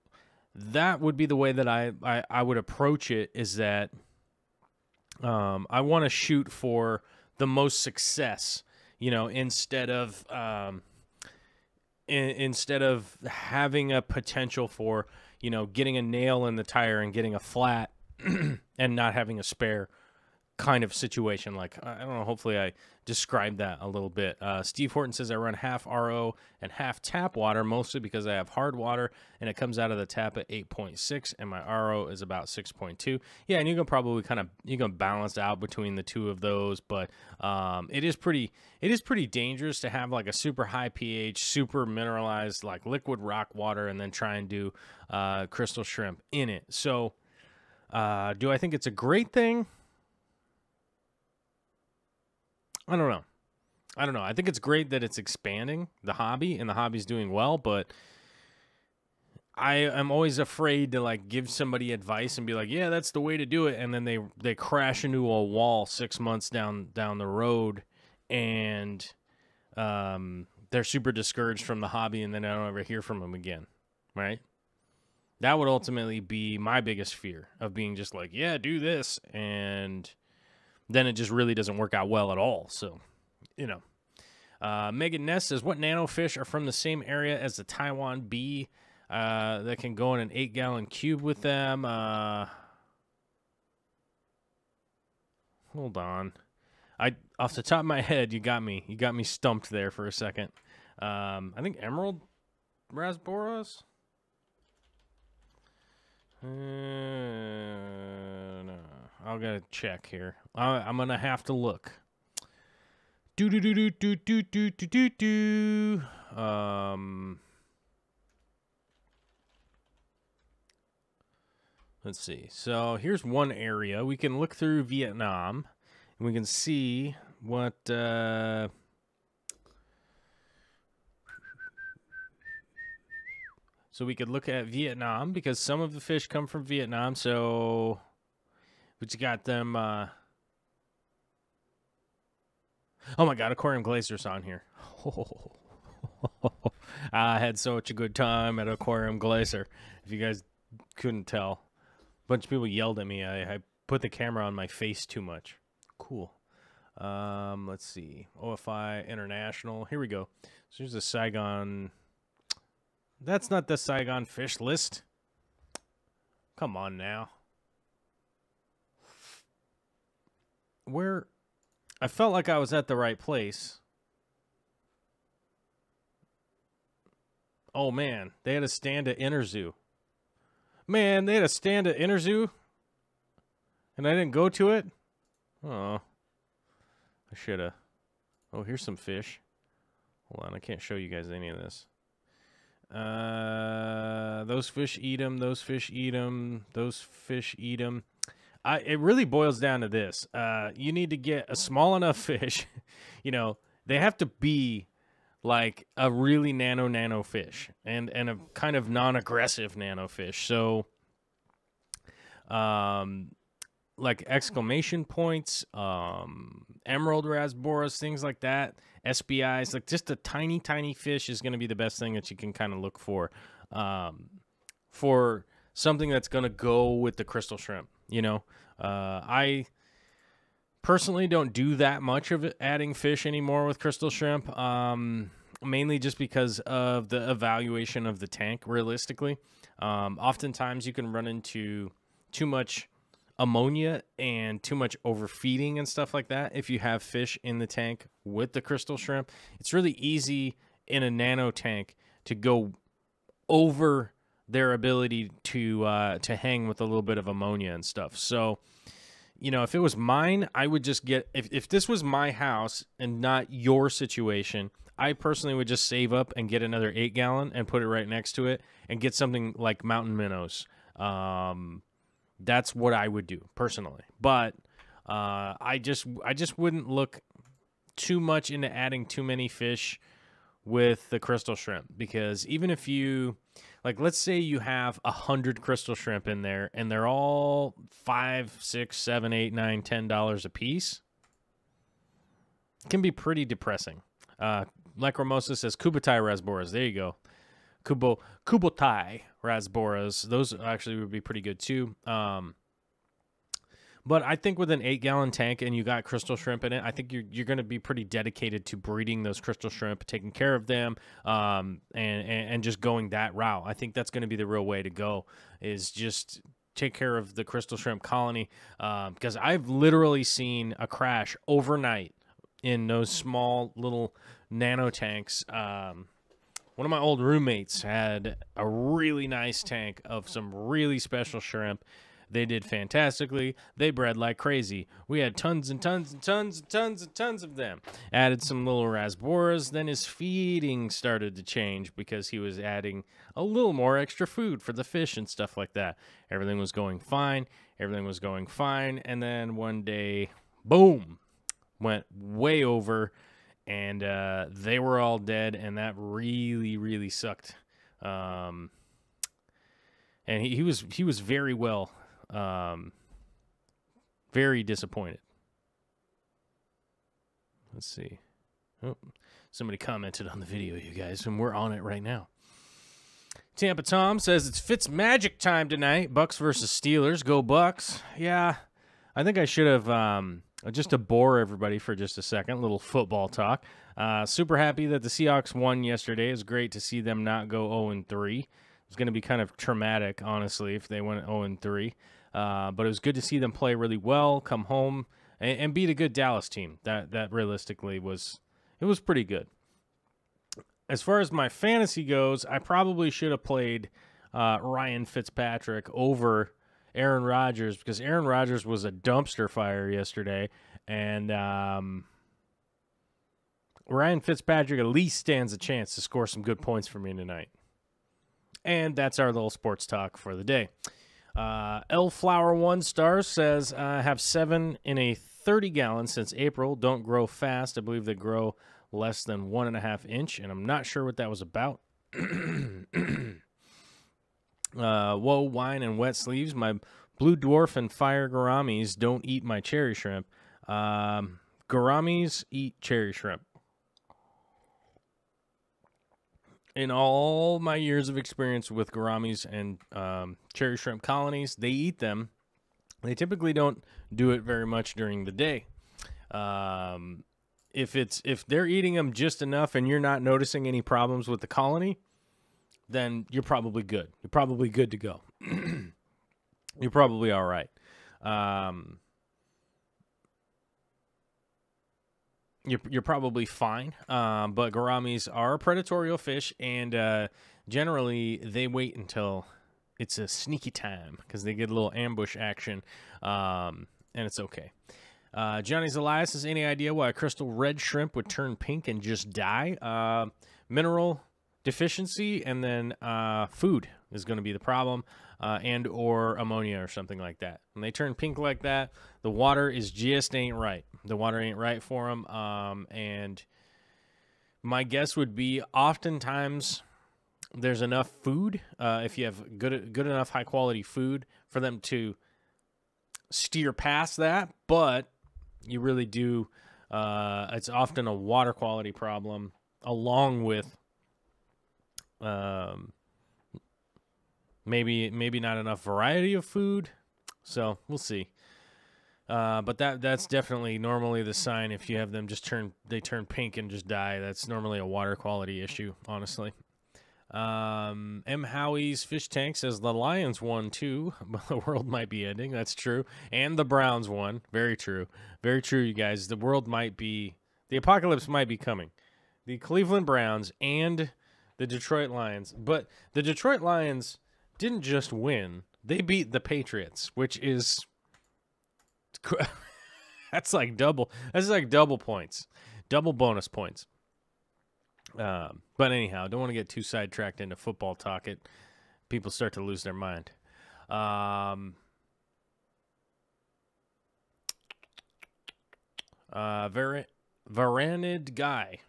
that would be the way that I would approach it, is that I want to shoot for the most success, you know, instead of having a potential for, you know, getting a nail in the tire and getting a flat and not having a spare kind of situation. Like, I don't know, hopefully I described that a little bit. Steve Horton says I run half RO and half tap water, mostly because I have hard water and it comes out of the tap at 8.6 and my RO is about 6.2. Yeah, and you can probably you can balance out between the two of those, but it is pretty dangerous to have like a super high pH, super mineralized like liquid rock water and then try and do crystal shrimp in it. So do I think it's a great thing? I don't know. I think it's great that it's expanding the hobby and the hobby's doing well, but I am always afraid to like give somebody advice and be like, yeah, that's the way to do it. And then they crash into a wall 6 months down the road and they're super discouraged from the hobby and then I don't ever hear from them again. Right. That would ultimately be my biggest fear, of being just like, yeah, do this. And then it just really doesn't work out well at all. So, you know. Megan Ness says, what nanofish are from the same area as the Taiwan bee that can go in an 8-gallon cube with them? Hold on. Off the top of my head, you got me stumped there for a second. I think Emerald Rasboras? No. I'll gotta check here. I'm gonna have to look. Let's see. So here's one area. We can look through Vietnam, and we can see what. So we could look at Vietnam because some of the fish come from Vietnam. So. But you got them, oh my God, Aquarium Glazer's on here. I had such a good time at Aquarium Glazer. If you guys couldn't tell, a bunch of people yelled at me. I put the camera on my face too much. Cool. Let's see. OFI International. Here we go. So here's the Saigon. That's not the Saigon fish list. Come on now. Where I felt like I was at the right place. Oh man, they had a stand at Inner Zoo. Man, they had a stand at Inner Zoo and I didn't go to it. Oh, I should have. Oh, here's some fish. Hold on, I can't show you guys any of this. Those fish eat them. Those fish eat them. Those fish eat them. It really boils down to this. You need to get a small enough fish. You know, they have to be like a really nano fish and a kind of non-aggressive nano fish. So, like exclamation points, emerald rasboras, things like that, SBIs, like just a tiny fish is going to be the best thing that you can kind of look for something that's going to go with the crystal shrimp. You know, I personally don't do that much of it, adding fish anymore with crystal shrimp, mainly just because of the evaluation of the tank, realistically. Oftentimes you can run into too much ammonia and too much overfeeding and stuff like that. If you have fish in the tank with the crystal shrimp, it's really easy in a nano tank to go over their ability to hang with a little bit of ammonia and stuff. So, you know, if it was mine, I would just get, if this was my house and not your situation, I personally would just save up and get another 8-gallon and put it right next to it and get something like mountain minnows. That's what I would do personally. But I just wouldn't look too much into adding too many fish with the crystal shrimp, because even if you, like, let's say you have 100 crystal shrimp in there and they're all $5, $6, $7, $8, $9, $10 a piece, it can be pretty depressing. Lacrimosa says Kubotai rasboras. There you go. Kubotai rasboras. Those actually would be pretty good too. But I think with an 8-gallon tank and you got crystal shrimp in it, I think you're going to be pretty dedicated to breeding those crystal shrimp, taking care of them, and just going that route. I think that's going to be the real way to go, is just take care of the crystal shrimp colony, because I've literally seen a crash overnight in those small little nano tanks. One of my old roommates had a really nice tank of some really special shrimp. They did fantastically. They bred like crazy. We had tons and tons and tons and tons and tons of them. Added some little rasboras. Then his feeding started to change because he was adding a little more extra food for the fish and stuff like that. Everything was going fine. Everything was going fine. And then one day, boom, went way over, and they were all dead, and that really, really sucked. And he was very well. Very disappointed. Let's see. Oh, somebody commented on the video, you guys, and we're on it right now. Tampa Tom says it's Fitz Magic time tonight. Bucks versus Steelers. Go Bucks. Yeah, I think I should have, just to bore everybody for just a second, little football talk. Super happy that the Seahawks won yesterday. It was great to see them not go 0-3. It was going to be kind of traumatic, honestly, if they went 0-3. But it was good to see them play really well, come home, and beat a good Dallas team. That realistically was pretty good. As far as my fantasy goes, I probably should have played Ryan Fitzpatrick over Aaron Rodgers, because Aaron Rodgers was a dumpster fire yesterday, and Ryan Fitzpatrick at least stands a chance to score some good points for me tonight. And that's our little sports talk for the day. L Flower 1 Stars says, I have 7 in a 30-gallon since April. Don't grow fast. I believe they grow less than 1.5 inch, and I'm not sure what that was about. Whoa, wine and wet sleeves. My blue dwarf and fire gouramis don't eat my cherry shrimp. Gouramis eat cherry shrimp. In all my years of experience with gouramis and cherry shrimp colonies, they eat them. They typically don't do it very much during the day. If they're eating them just enough and you're not noticing any problems with the colony, then you're probably good. You're probably good to go. You're probably all right. You're probably fine, but gouramis are a predatory fish, and generally they wait until it's a sneaky time because they get a little ambush action, and it's okay. Johnny's Elias has any idea why a crystal red shrimp would turn pink and just die? Mineral deficiency, and then food is going to be the problem, and or ammonia or something like that. When they turn pink like that, the water is just ain't right. The water ain't right for them, and my guess would be oftentimes there's enough food, if you have good enough high quality food for them to steer past that, but you really do, it's often a water quality problem along with maybe not enough variety of food, so we'll see. But that's definitely normally the sign. If you have them just turn pink and just die, that's normally a water quality issue, honestly. M. Howie's Fish Tank says the Lions won too, but the world might be ending. That's true. And the Browns won. Very true. Very true, you guys. The apocalypse might be coming. The Cleveland Browns and the Detroit Lions. But the Detroit Lions didn't just win. They beat the Patriots, which is that's like double points. Double bonus points. But anyhow, don't want to get too sidetracked into football talk. People start to lose their mind. Varanid guy.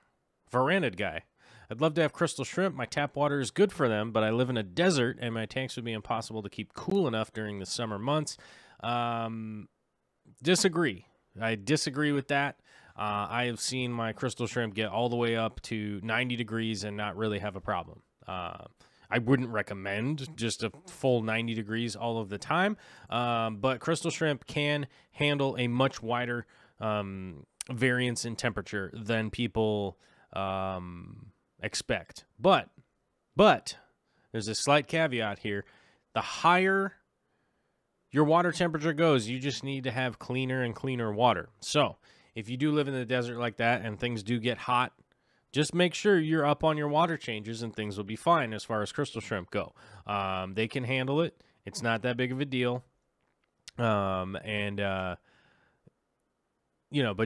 I'd love to have crystal shrimp. My tap water is good for them, but I live in a desert, and my tanks would be impossible to keep cool enough during the summer months. Disagree. I disagree with that. I have seen my crystal shrimp get all the way up to 90 degrees and not really have a problem. I wouldn't recommend just a full 90 degrees all of the time, but crystal shrimp can handle a much wider variance in temperature than people expect. But there's a slight caveat here. The higher your water temperature goes, you just need to have cleaner and cleaner water. So if you do live in the desert like that and things do get hot, just make sure you're up on your water changes and things will be fine as far as crystal shrimp go. They can handle it. It's not that big of a deal. But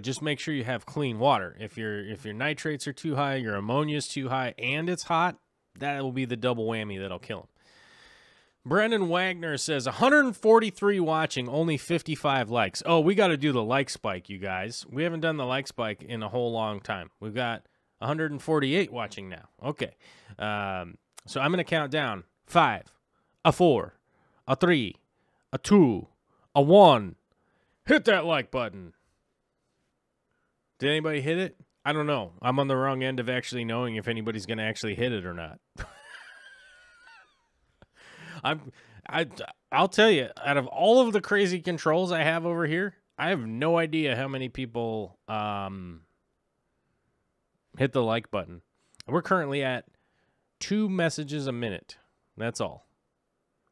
just make sure you have clean water. If your nitrates are too high, your ammonia is too high, and it's hot, that will be the double whammy that'll kill them. Brandon Wagner says, 143 watching, only 55 likes. Oh, we got to do the like spike, you guys. We haven't done the like spike in a whole long time. We've got 148 watching now. Okay. So I'm going to count down. 5, a 4, a 3, a 2, a 1. Hit that like button. Did anybody hit it? I don't know. I'm on the wrong end of actually knowing if anybody's going to actually hit it or not. I'll tell you, out of all of the crazy controls I have over here, I have no idea how many people hit the like button. We're currently at 2 messages a minute. That's all.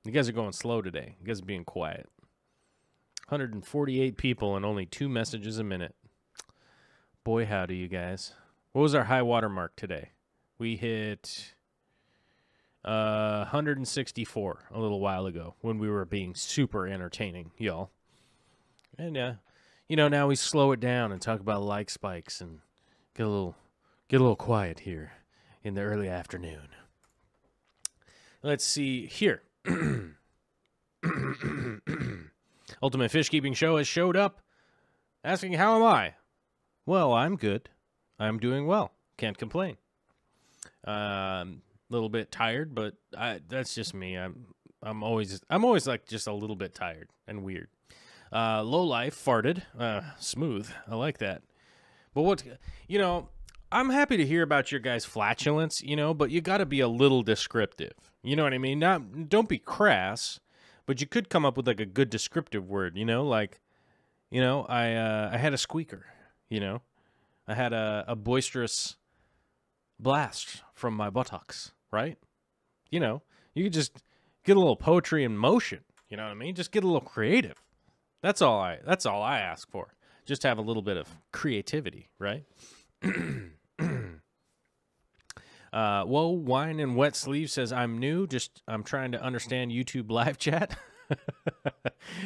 You guys are going slow today. You guys are being quiet. 148 people and only 2 messages a minute. Boy, howdy, you guys. What was our high water mark today? We hit 164 a little while ago when we were being super entertaining, y'all. And now we slow it down and talk about like spikes and get a little quiet here in the early afternoon. Let's see here. Ultimate Fish Keeping Show has showed up asking, how am I? Well, I'm good. I'm doing well. Can't complain. Little bit tired, but that's just me. I'm always like just a little bit tired and weird. Low life farted, smooth. I like that. But I'm happy to hear about your guys' flatulence, but you got to be a little descriptive. You know what I mean? Don't be crass, but you could come up with like a good descriptive word. I had a squeaker. I had a boisterous blast from my buttocks. Right? You could just get a little poetry in motion. You know what I mean? Just get a little creative. That's all I ask for. Just have a little bit of creativity, right? Whoa, Wine and Wet Sleeve says, I'm new. I'm trying to understand YouTube live chat.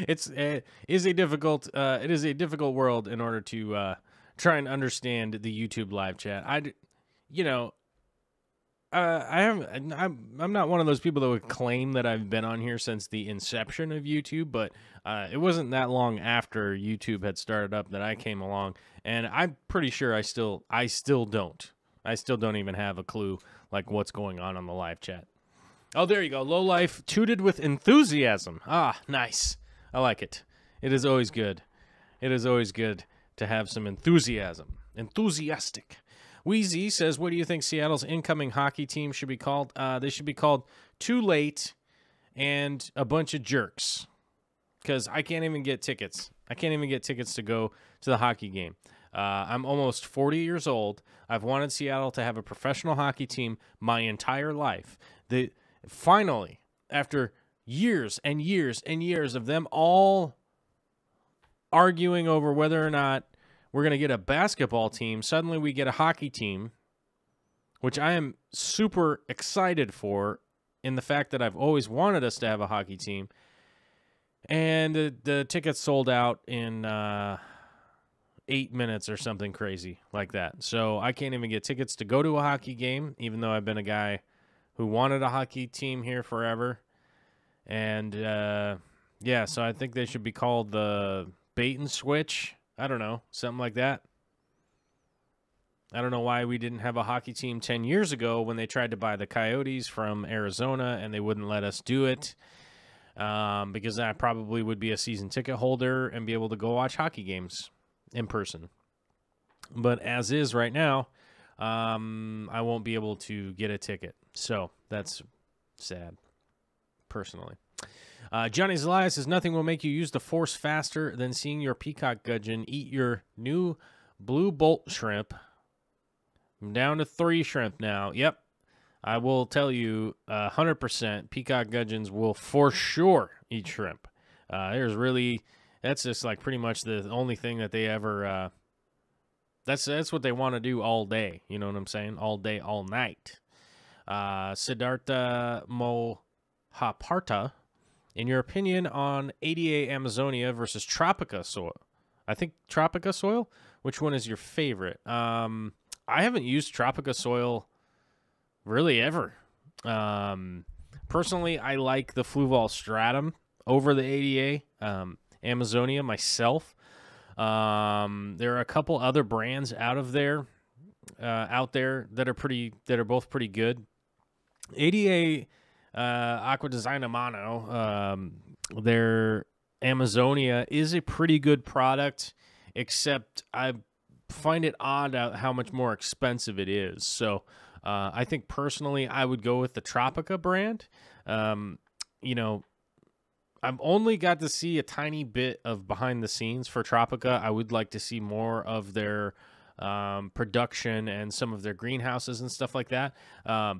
It is a difficult world in order to try and understand the YouTube live chat. I'm not one of those people that would claim that I've been on here since the inception of YouTube, but it wasn't that long after YouTube had started up that I came along, and I'm pretty sure I still don't even have a clue like what's going on the live chat. Oh, there you go. Low Life tooted with enthusiasm. Ah, nice. I like it. It is always good. It is always good to have some enthusiasm. Enthusiastic. Wheezy says, what do you think Seattle's incoming hockey team should be called? They should be called Too Late and a bunch of jerks. Because I can't even get tickets. I can't even get tickets to go to the hockey game. I'm almost 40 years old. I've wanted Seattle to have a professional hockey team my entire life. Finally, after years and years and years of them all arguing over whether or not we're going to get a basketball team, suddenly we get a hockey team, which I am super excited for in the fact that I've always wanted us to have a hockey team. And the tickets sold out in 8 minutes or something crazy like that. So I can't even get tickets to go to a hockey game, even though I've been a guy who wanted a hockey team here forever. And, yeah, so I think they should be called the Bait and Switch. I don't know, something like that. I don't know why we didn't have a hockey team 10 years ago when they tried to buy the Coyotes from Arizona and they wouldn't let us do it. Because I probably would be a season ticket holder and be able to go watch hockey games in person. But as is right now, I won't be able to get a ticket. So that's sad, personally. Johnny's Elias says, nothing will make you use the Force faster than seeing your peacock gudgeon eat your new blue bolt shrimp. I'm down to 3 shrimp now. Yep. I will tell you 100% peacock gudgeons will for sure eat shrimp. That's just like pretty much the only thing that they ever, that's what they want to do all day. You know what I'm saying? All day, all night. Siddhartha Mohaparta, in your opinion on ADA Amazonia versus Tropica soil? I think Tropica soil. Which one is your favorite? I haven't used Tropica soil really ever. Personally, I like the Fluval Stratum over the ADA Amazonia myself. There are a couple other brands out there that are both pretty good. ADA Aqua Design Amano, their Amazonia is a pretty good product, except I find it odd how much more expensive it is. So I think personally I would go with the Tropica brand. You know, I've only got to see a tiny bit of behind the scenes for Tropica. I would like to see more of their production and some of their greenhouses and stuff like that. I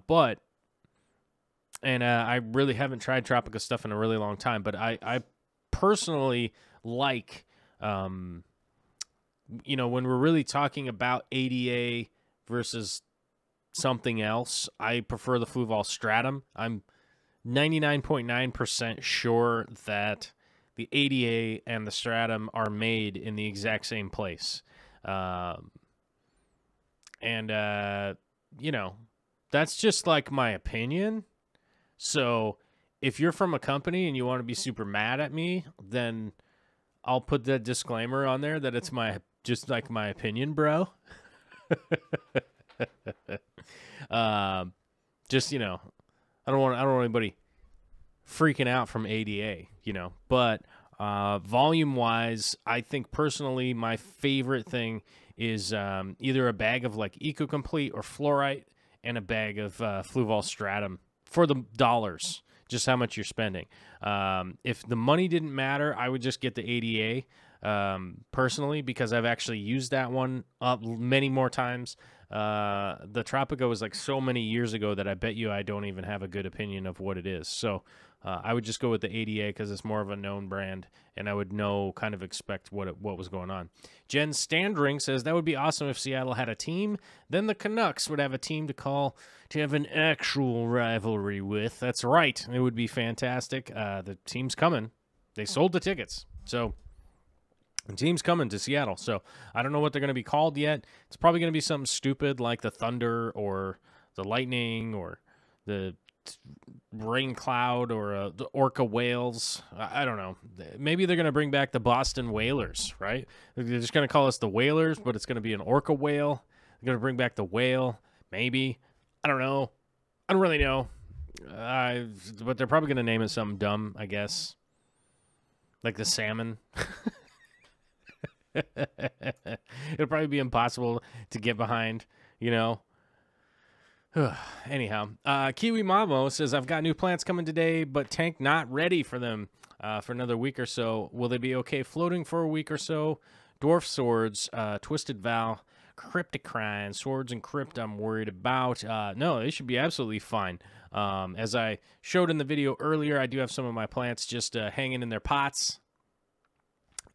really haven't tried Tropica stuff in a really long time, but I personally like, you know, when we're really talking about ADA versus something else, I prefer the Fluval Stratum. I'm 99.9% sure that the ADA and the Stratum are made in the exact same place. You know, that's just like my opinion. So if you're from a company and you want to be super mad at me, then I'll put that disclaimer on there that it's just like my opinion, bro. Just, you know, I don't want anybody freaking out from ADA, you know, but volume wise, I think personally my favorite thing is either a bag of like Eco Complete or Fluorite and a bag of Fluval Stratum for the dollars, just how much you're spending. If the money didn't matter, I would just get the ADA personally, because I've actually used that one many more times. The Tropica was like so many years ago that I bet you I don't even have a good opinion of what it is. So I would just go with the ADA because it's more of a known brand, and I would kind of expect what was going on. Jen Standring says, that would be awesome if Seattle had a team. Then the Canucks would have a team to have an actual rivalry with. That's right. It would be fantastic. The team's coming. They sold the tickets. So the team's coming to Seattle. So I don't know what they're going to be called yet. It's probably going to be something stupid like the Thunder or the Lightning or the Rain Cloud or the Orca Whales. I don't know. Maybe they're going to bring back the Boston Whalers, right? They're just going to call us the Whalers, but it's going to be an Orca Whale. They're going to bring back the Whale, maybe. I don't know. I don't really know. But they're probably going to name it something dumb, I guess. Like the Salmon. It'll probably be impossible to get behind, you know. Anyhow, Kiwi Mamo says, I've got new plants coming today, but tank not ready for them for another week or so. Will they be okay floating for a week or so? Dwarf Swords, Twisted Vow, Cryptocrine, Swords and Crypt I'm worried about. No, they should be absolutely fine. As I showed in the video earlier, I do have some of my plants just hanging in their pots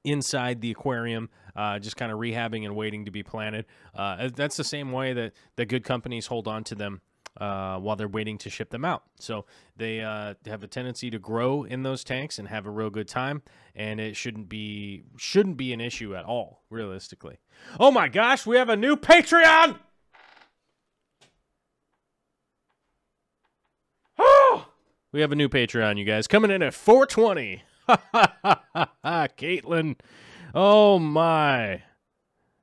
inside the aquarium, just kind of rehabbing and waiting to be planted. That's the same way that the good companies hold on to them while they're waiting to ship them out. So they have a tendency to grow in those tanks and have a real good time, and it shouldn't be an issue at all, realistically. Oh my gosh, we have a new Patreon! Oh! We have a new Patreon, you guys, coming in at 420. Caitlin. Oh my.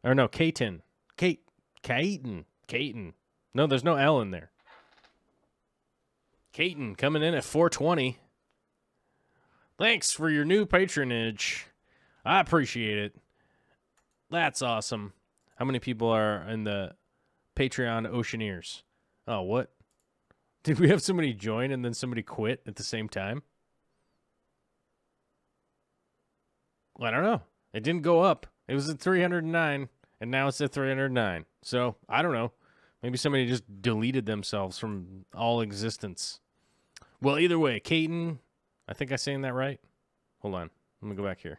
Or no, Kaiten. Kaiten. No, there's no L in there. Kaiten coming in at 420. Thanks for your new patronage. I appreciate it. That's awesome. How many people are in the Patreon Oceaneers? Oh, what? Did we have somebody join and then somebody quit at the same time? Well, I don't know. It didn't go up. It was at 309, and now it's at 309. So, I don't know. Maybe somebody just deleted themselves from all existence. Well, either way, Kaiten, I think I'm saying that right. Hold on. Let me go back here.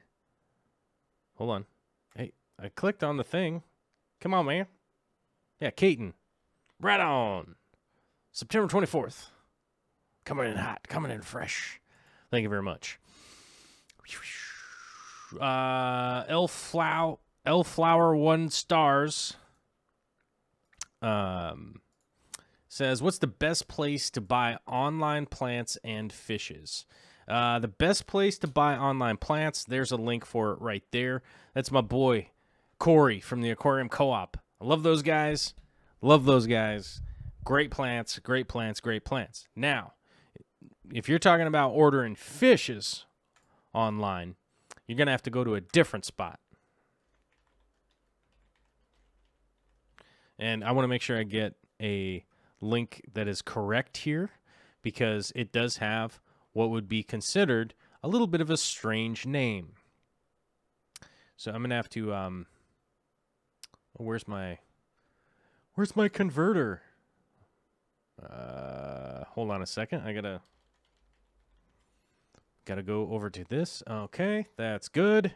Hold on. Hey, I clicked on the thing. Come on, man. Yeah, Kaiten. Right on. September 24th. Coming in hot. Coming in fresh. Thank you very much. Elflower 1 stars. Says, what's the best place to buy online plants and fishes? The best place to buy online plants, there's a link for it right there. That's my boy, Corey from the Aquarium Co-op. I love those guys. Love those guys. Great plants, great plants, great plants. Now, if you're talking about ordering fishes online, you're going to have to go to a different spot. And I want to make sure I get a link that is correct here, because it does have what would be considered a little bit of a strange name. So I'm gonna have to where's my converter? Hold on a second. I gotta go over to this. Okay, that's good.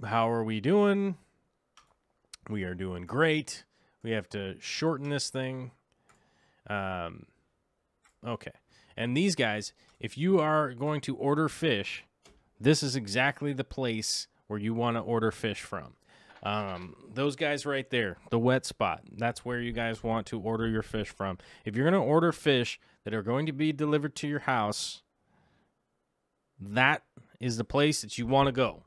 How are we doing? We are doing great. We have to shorten this thing. Okay. And these guys, if you are going to order fish, this is exactly the place where you want to order fish from. Those guys right there, the wet spot, that's where you guys want to order your fish from. If you're going to order fish that are going to be delivered to your house, that is the place that you want to go.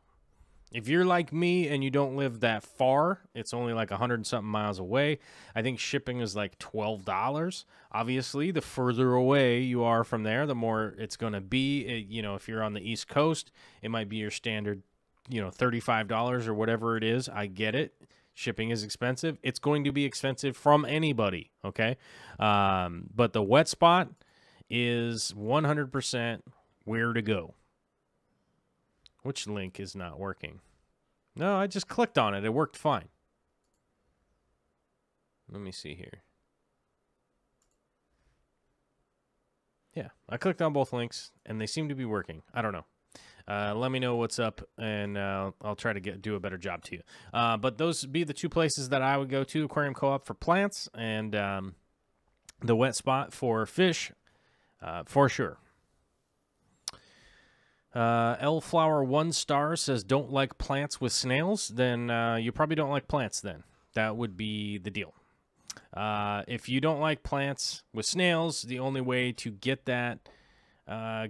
If you're like me and you don't live that far, it's only like 100-something miles away. I think shipping is like $12. Obviously, the further away you are from there, the more it's going to be. You know, if you're on the East Coast, it might be your standard, you know, $35 or whatever it is. I get it. Shipping is expensive. It's going to be expensive from anybody, okay? But the wet spot is 100% where to go. Which link is not working? No, I just clicked on it. It worked fine. Let me see here. Yeah, I clicked on both links, and they seem to be working. I don't know. Let me know what's up, and I'll try to do a better job to you. But those would be the two places that I would go to. Aquarium Co-op for plants, and the wet spot for fish, for sure. Elflower 1 star says, don't like plants with snails? Then you probably don't like plants then. That would be the deal. If you don't like plants with snails, the only way to get that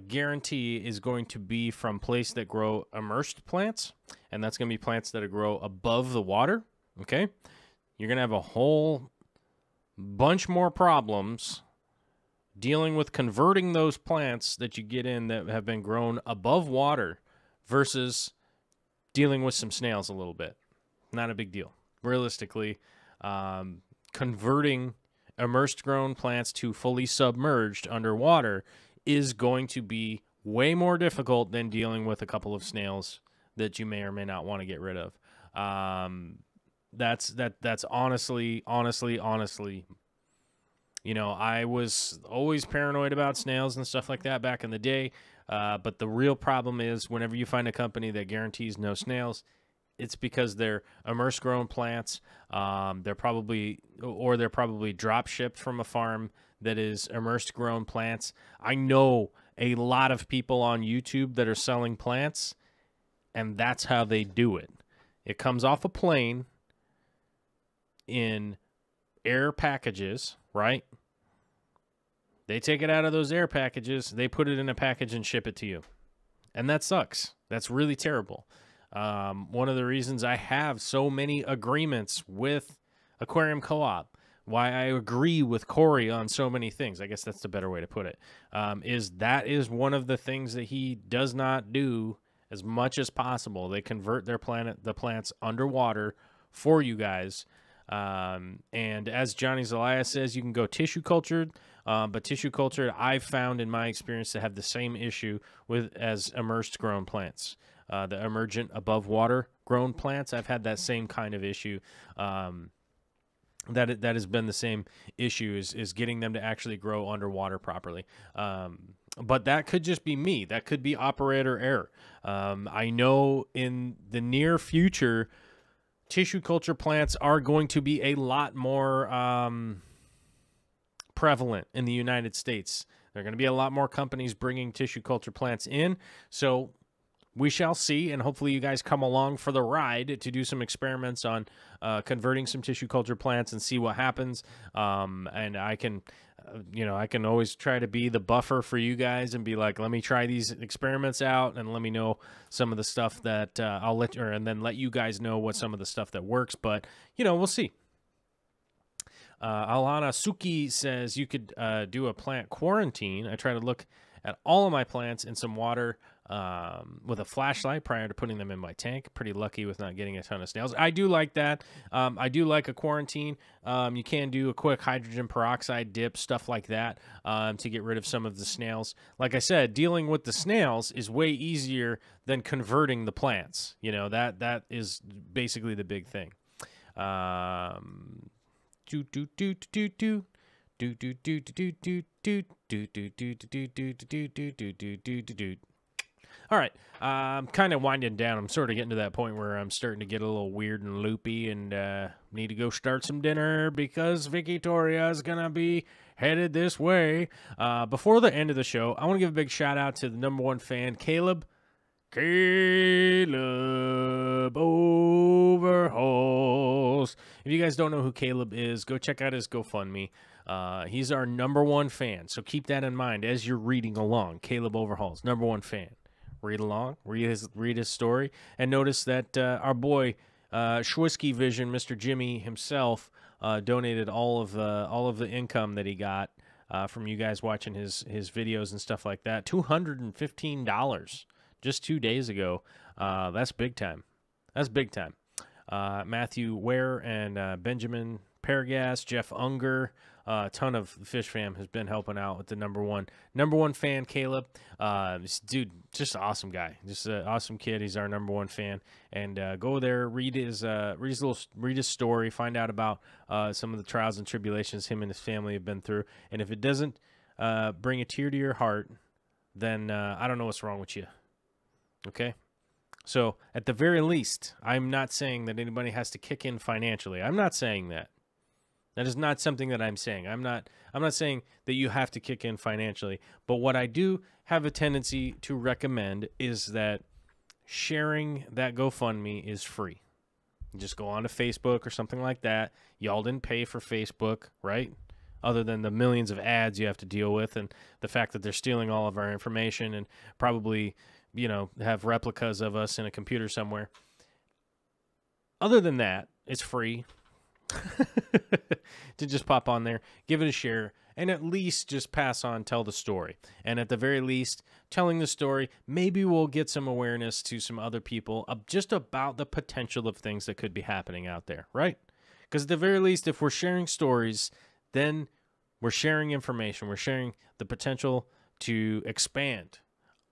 guarantee is going to be from places that grow immersed plants, and that's going to be plants that grow above the water, okay? You're going to have a whole bunch more problems dealing with converting those plants that you get in that have been grown above water versus dealing with some snails a little bit. Not a big deal. Realistically, converting immersed grown plants to fully submerged underwater is going to be way more difficult than dealing with a couple of snails that you may or may not want to get rid of. That's honestly, you know, I was always paranoid about snails and stuff like that back in the day. But the real problem is whenever you find a company that guarantees no snails, it's because they're immerse grown plants. They're probably drop shipped from a farm that is immersed grown plants. I know a lot of people on YouTube that are selling plants, and that's how they do it. It comes off a plane in air packages, right? They take it out of those air packages, they put it in a package and ship it to you. And that sucks. That's really terrible. One of the reasons I have so many agreements with Aquarium Co-op, why I agree with Corey on so many things, I guess that's the better way to put it, is one of the things that he does not do as much as possible. They convert the plants underwater for you guys. And as Johnny Zelaya says, you can go tissue cultured, but tissue cultured I've found in my experience to have the same issue as immersed grown plants. The emergent above water grown plants, I've had that same kind of issue. That has been the same issue is getting them to actually grow underwater properly. But that could just be me. That could be operator error. I know in the near future, tissue culture plants are going to be a lot more prevalent in the United States. There are going to be a lot more companies bringing tissue culture plants in. So we shall see, and hopefully you guys come along for the ride to do some experiments on converting some tissue culture plants and see what happens. And I can, I can always try to be the buffer for you guys and be like, let me try these experiments out and let me know some of the stuff that and then let you guys know what some of the stuff that works. But, we'll see. Alana Suki says you could do a plant quarantine. I try to look at all of my plants in some water with a flashlight prior to putting them in my tank. Pretty lucky with not getting a ton of snails. I do like that. I do like a quarantine. You can do a quick hydrogen peroxide dip, stuff like that, to get rid of some of the snails. Like I said, dealing with the snails is way easier than converting the plants. That is basically the big thing. All right, I'm kind of winding down. I'm sort of getting to that point where I'm starting to get a little weird and loopy and need to go start some dinner because Victoria is going to be headed this way. Before the end of the show, I want to give a big shout out to the #1 fan, Caleb. Caleb Overhauls. If you guys don't know who Caleb is, go check out his GoFundMe. He's our #1 fan, so keep that in mind as you're reading along. Caleb Overhauls, #1 fan. Read along, read his story, and notice that our boy Schwisky Vision, Mr. Jimmy himself, donated all of the income that he got from you guys watching his videos and stuff like that. $215 just 2 days ago. That's big time. That's big time. Matthew Ware and Benjamin Paragas, Jeff Unger, a ton of Fish Fam has been helping out with the #1 fan, Caleb. This dude, just an awesome guy, just an awesome kid. He's our #1 fan, and go there, read his story, find out about some of the trials and tribulations him and his family have been through. And if it doesn't bring a tear to your heart, then I don't know what's wrong with you. Okay. So at the very least, I'm not saying that anybody has to kick in financially. I'm not saying that. That is not something that I'm saying. I'm not saying that you have to kick in financially. But what I do have a tendency to recommend is that sharing that GoFundMe is free. You just go on to Facebook or something like that. Y'all didn't pay for Facebook, right? Other than the millions of ads you have to deal with and the fact that they're stealing all of our information and probably, have replicas of us in a computer somewhere. Other than that, it's free to just pop on there, give it a share, and at least just tell the story. And at the very least, telling the story, maybe we'll get some awareness to some other people just about the potential of things that could be happening out there, right? Because at the very least, if we're sharing stories, then we're sharing information. We're sharing the potential to expand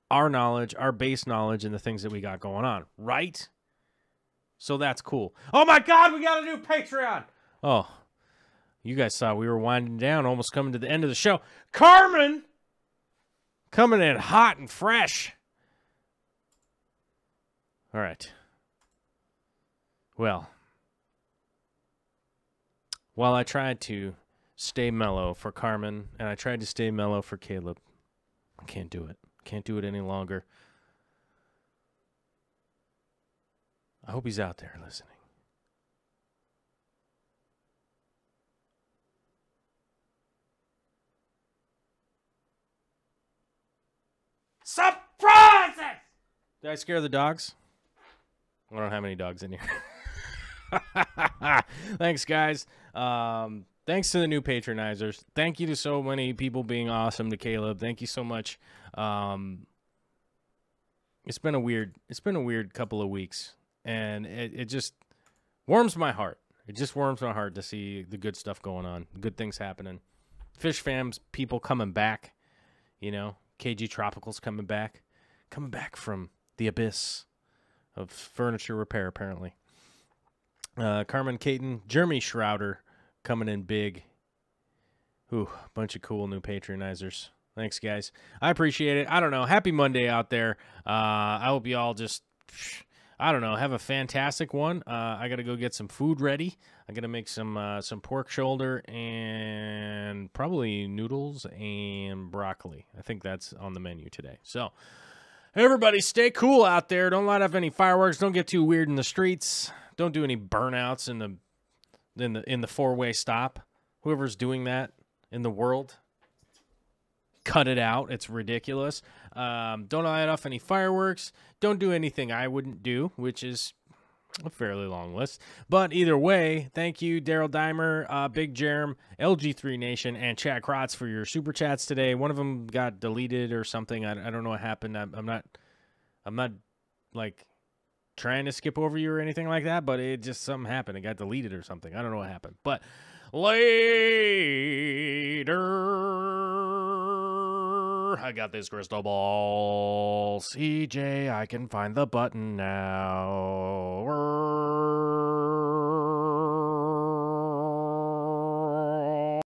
our knowledge, our base knowledge, and the things that we got going on, right? So that's cool. Oh my God, we got a new Patreon. Oh, you guys saw we were winding down, almost coming to the end of the show. Carmen coming in hot and fresh. All right. Well, while I tried to stay mellow for Carmen and I tried to stay mellow for Caleb, I can't do it. Can't do it any longer. I hope he's out there listening. Surprises! Did I scare the dogs? I don't have any dogs in here. Thanks, guys. Thanks to the new patronizers. Thank you to so many people being awesome to Caleb. Thank you so much. It's been a weird couple of weeks, and it just warms my heart. It just warms my heart to see the good stuff going on, good things happening. Fish fams, people coming back, you know, KG Tropicals coming back from the abyss of furniture repair, apparently. Carmen Caton, Jeremy Schrouder coming in big. Ooh, bunch of cool new patronizers. Thanks, guys. I appreciate it. I don't know. Happy Monday out there. I hope you all just, I don't know, have a fantastic one. I got to go get some food ready. I got to make some pork shoulder and probably noodles and broccoli. I think that's on the menu today. So, everybody stay cool out there. Don't light up any fireworks. Don't get too weird in the streets. Don't do any burnouts in the four-way stop. Whoever's doing that in the world, cut it out. It's ridiculous. Don't light off any fireworks. Don't do anything I wouldn't do, which is a fairly long list. But either way, thank you, Daryl Dimer, Big Jerem, LG3 Nation, and Chad Krotz for your super chats today. One of them got deleted or something. I don't know what happened. I'm not like trying to skip over you or anything like that, but it just something happened. It got deleted or something. I don't know what happened. But later, I got this crystal ball. CJ, I can find the button now.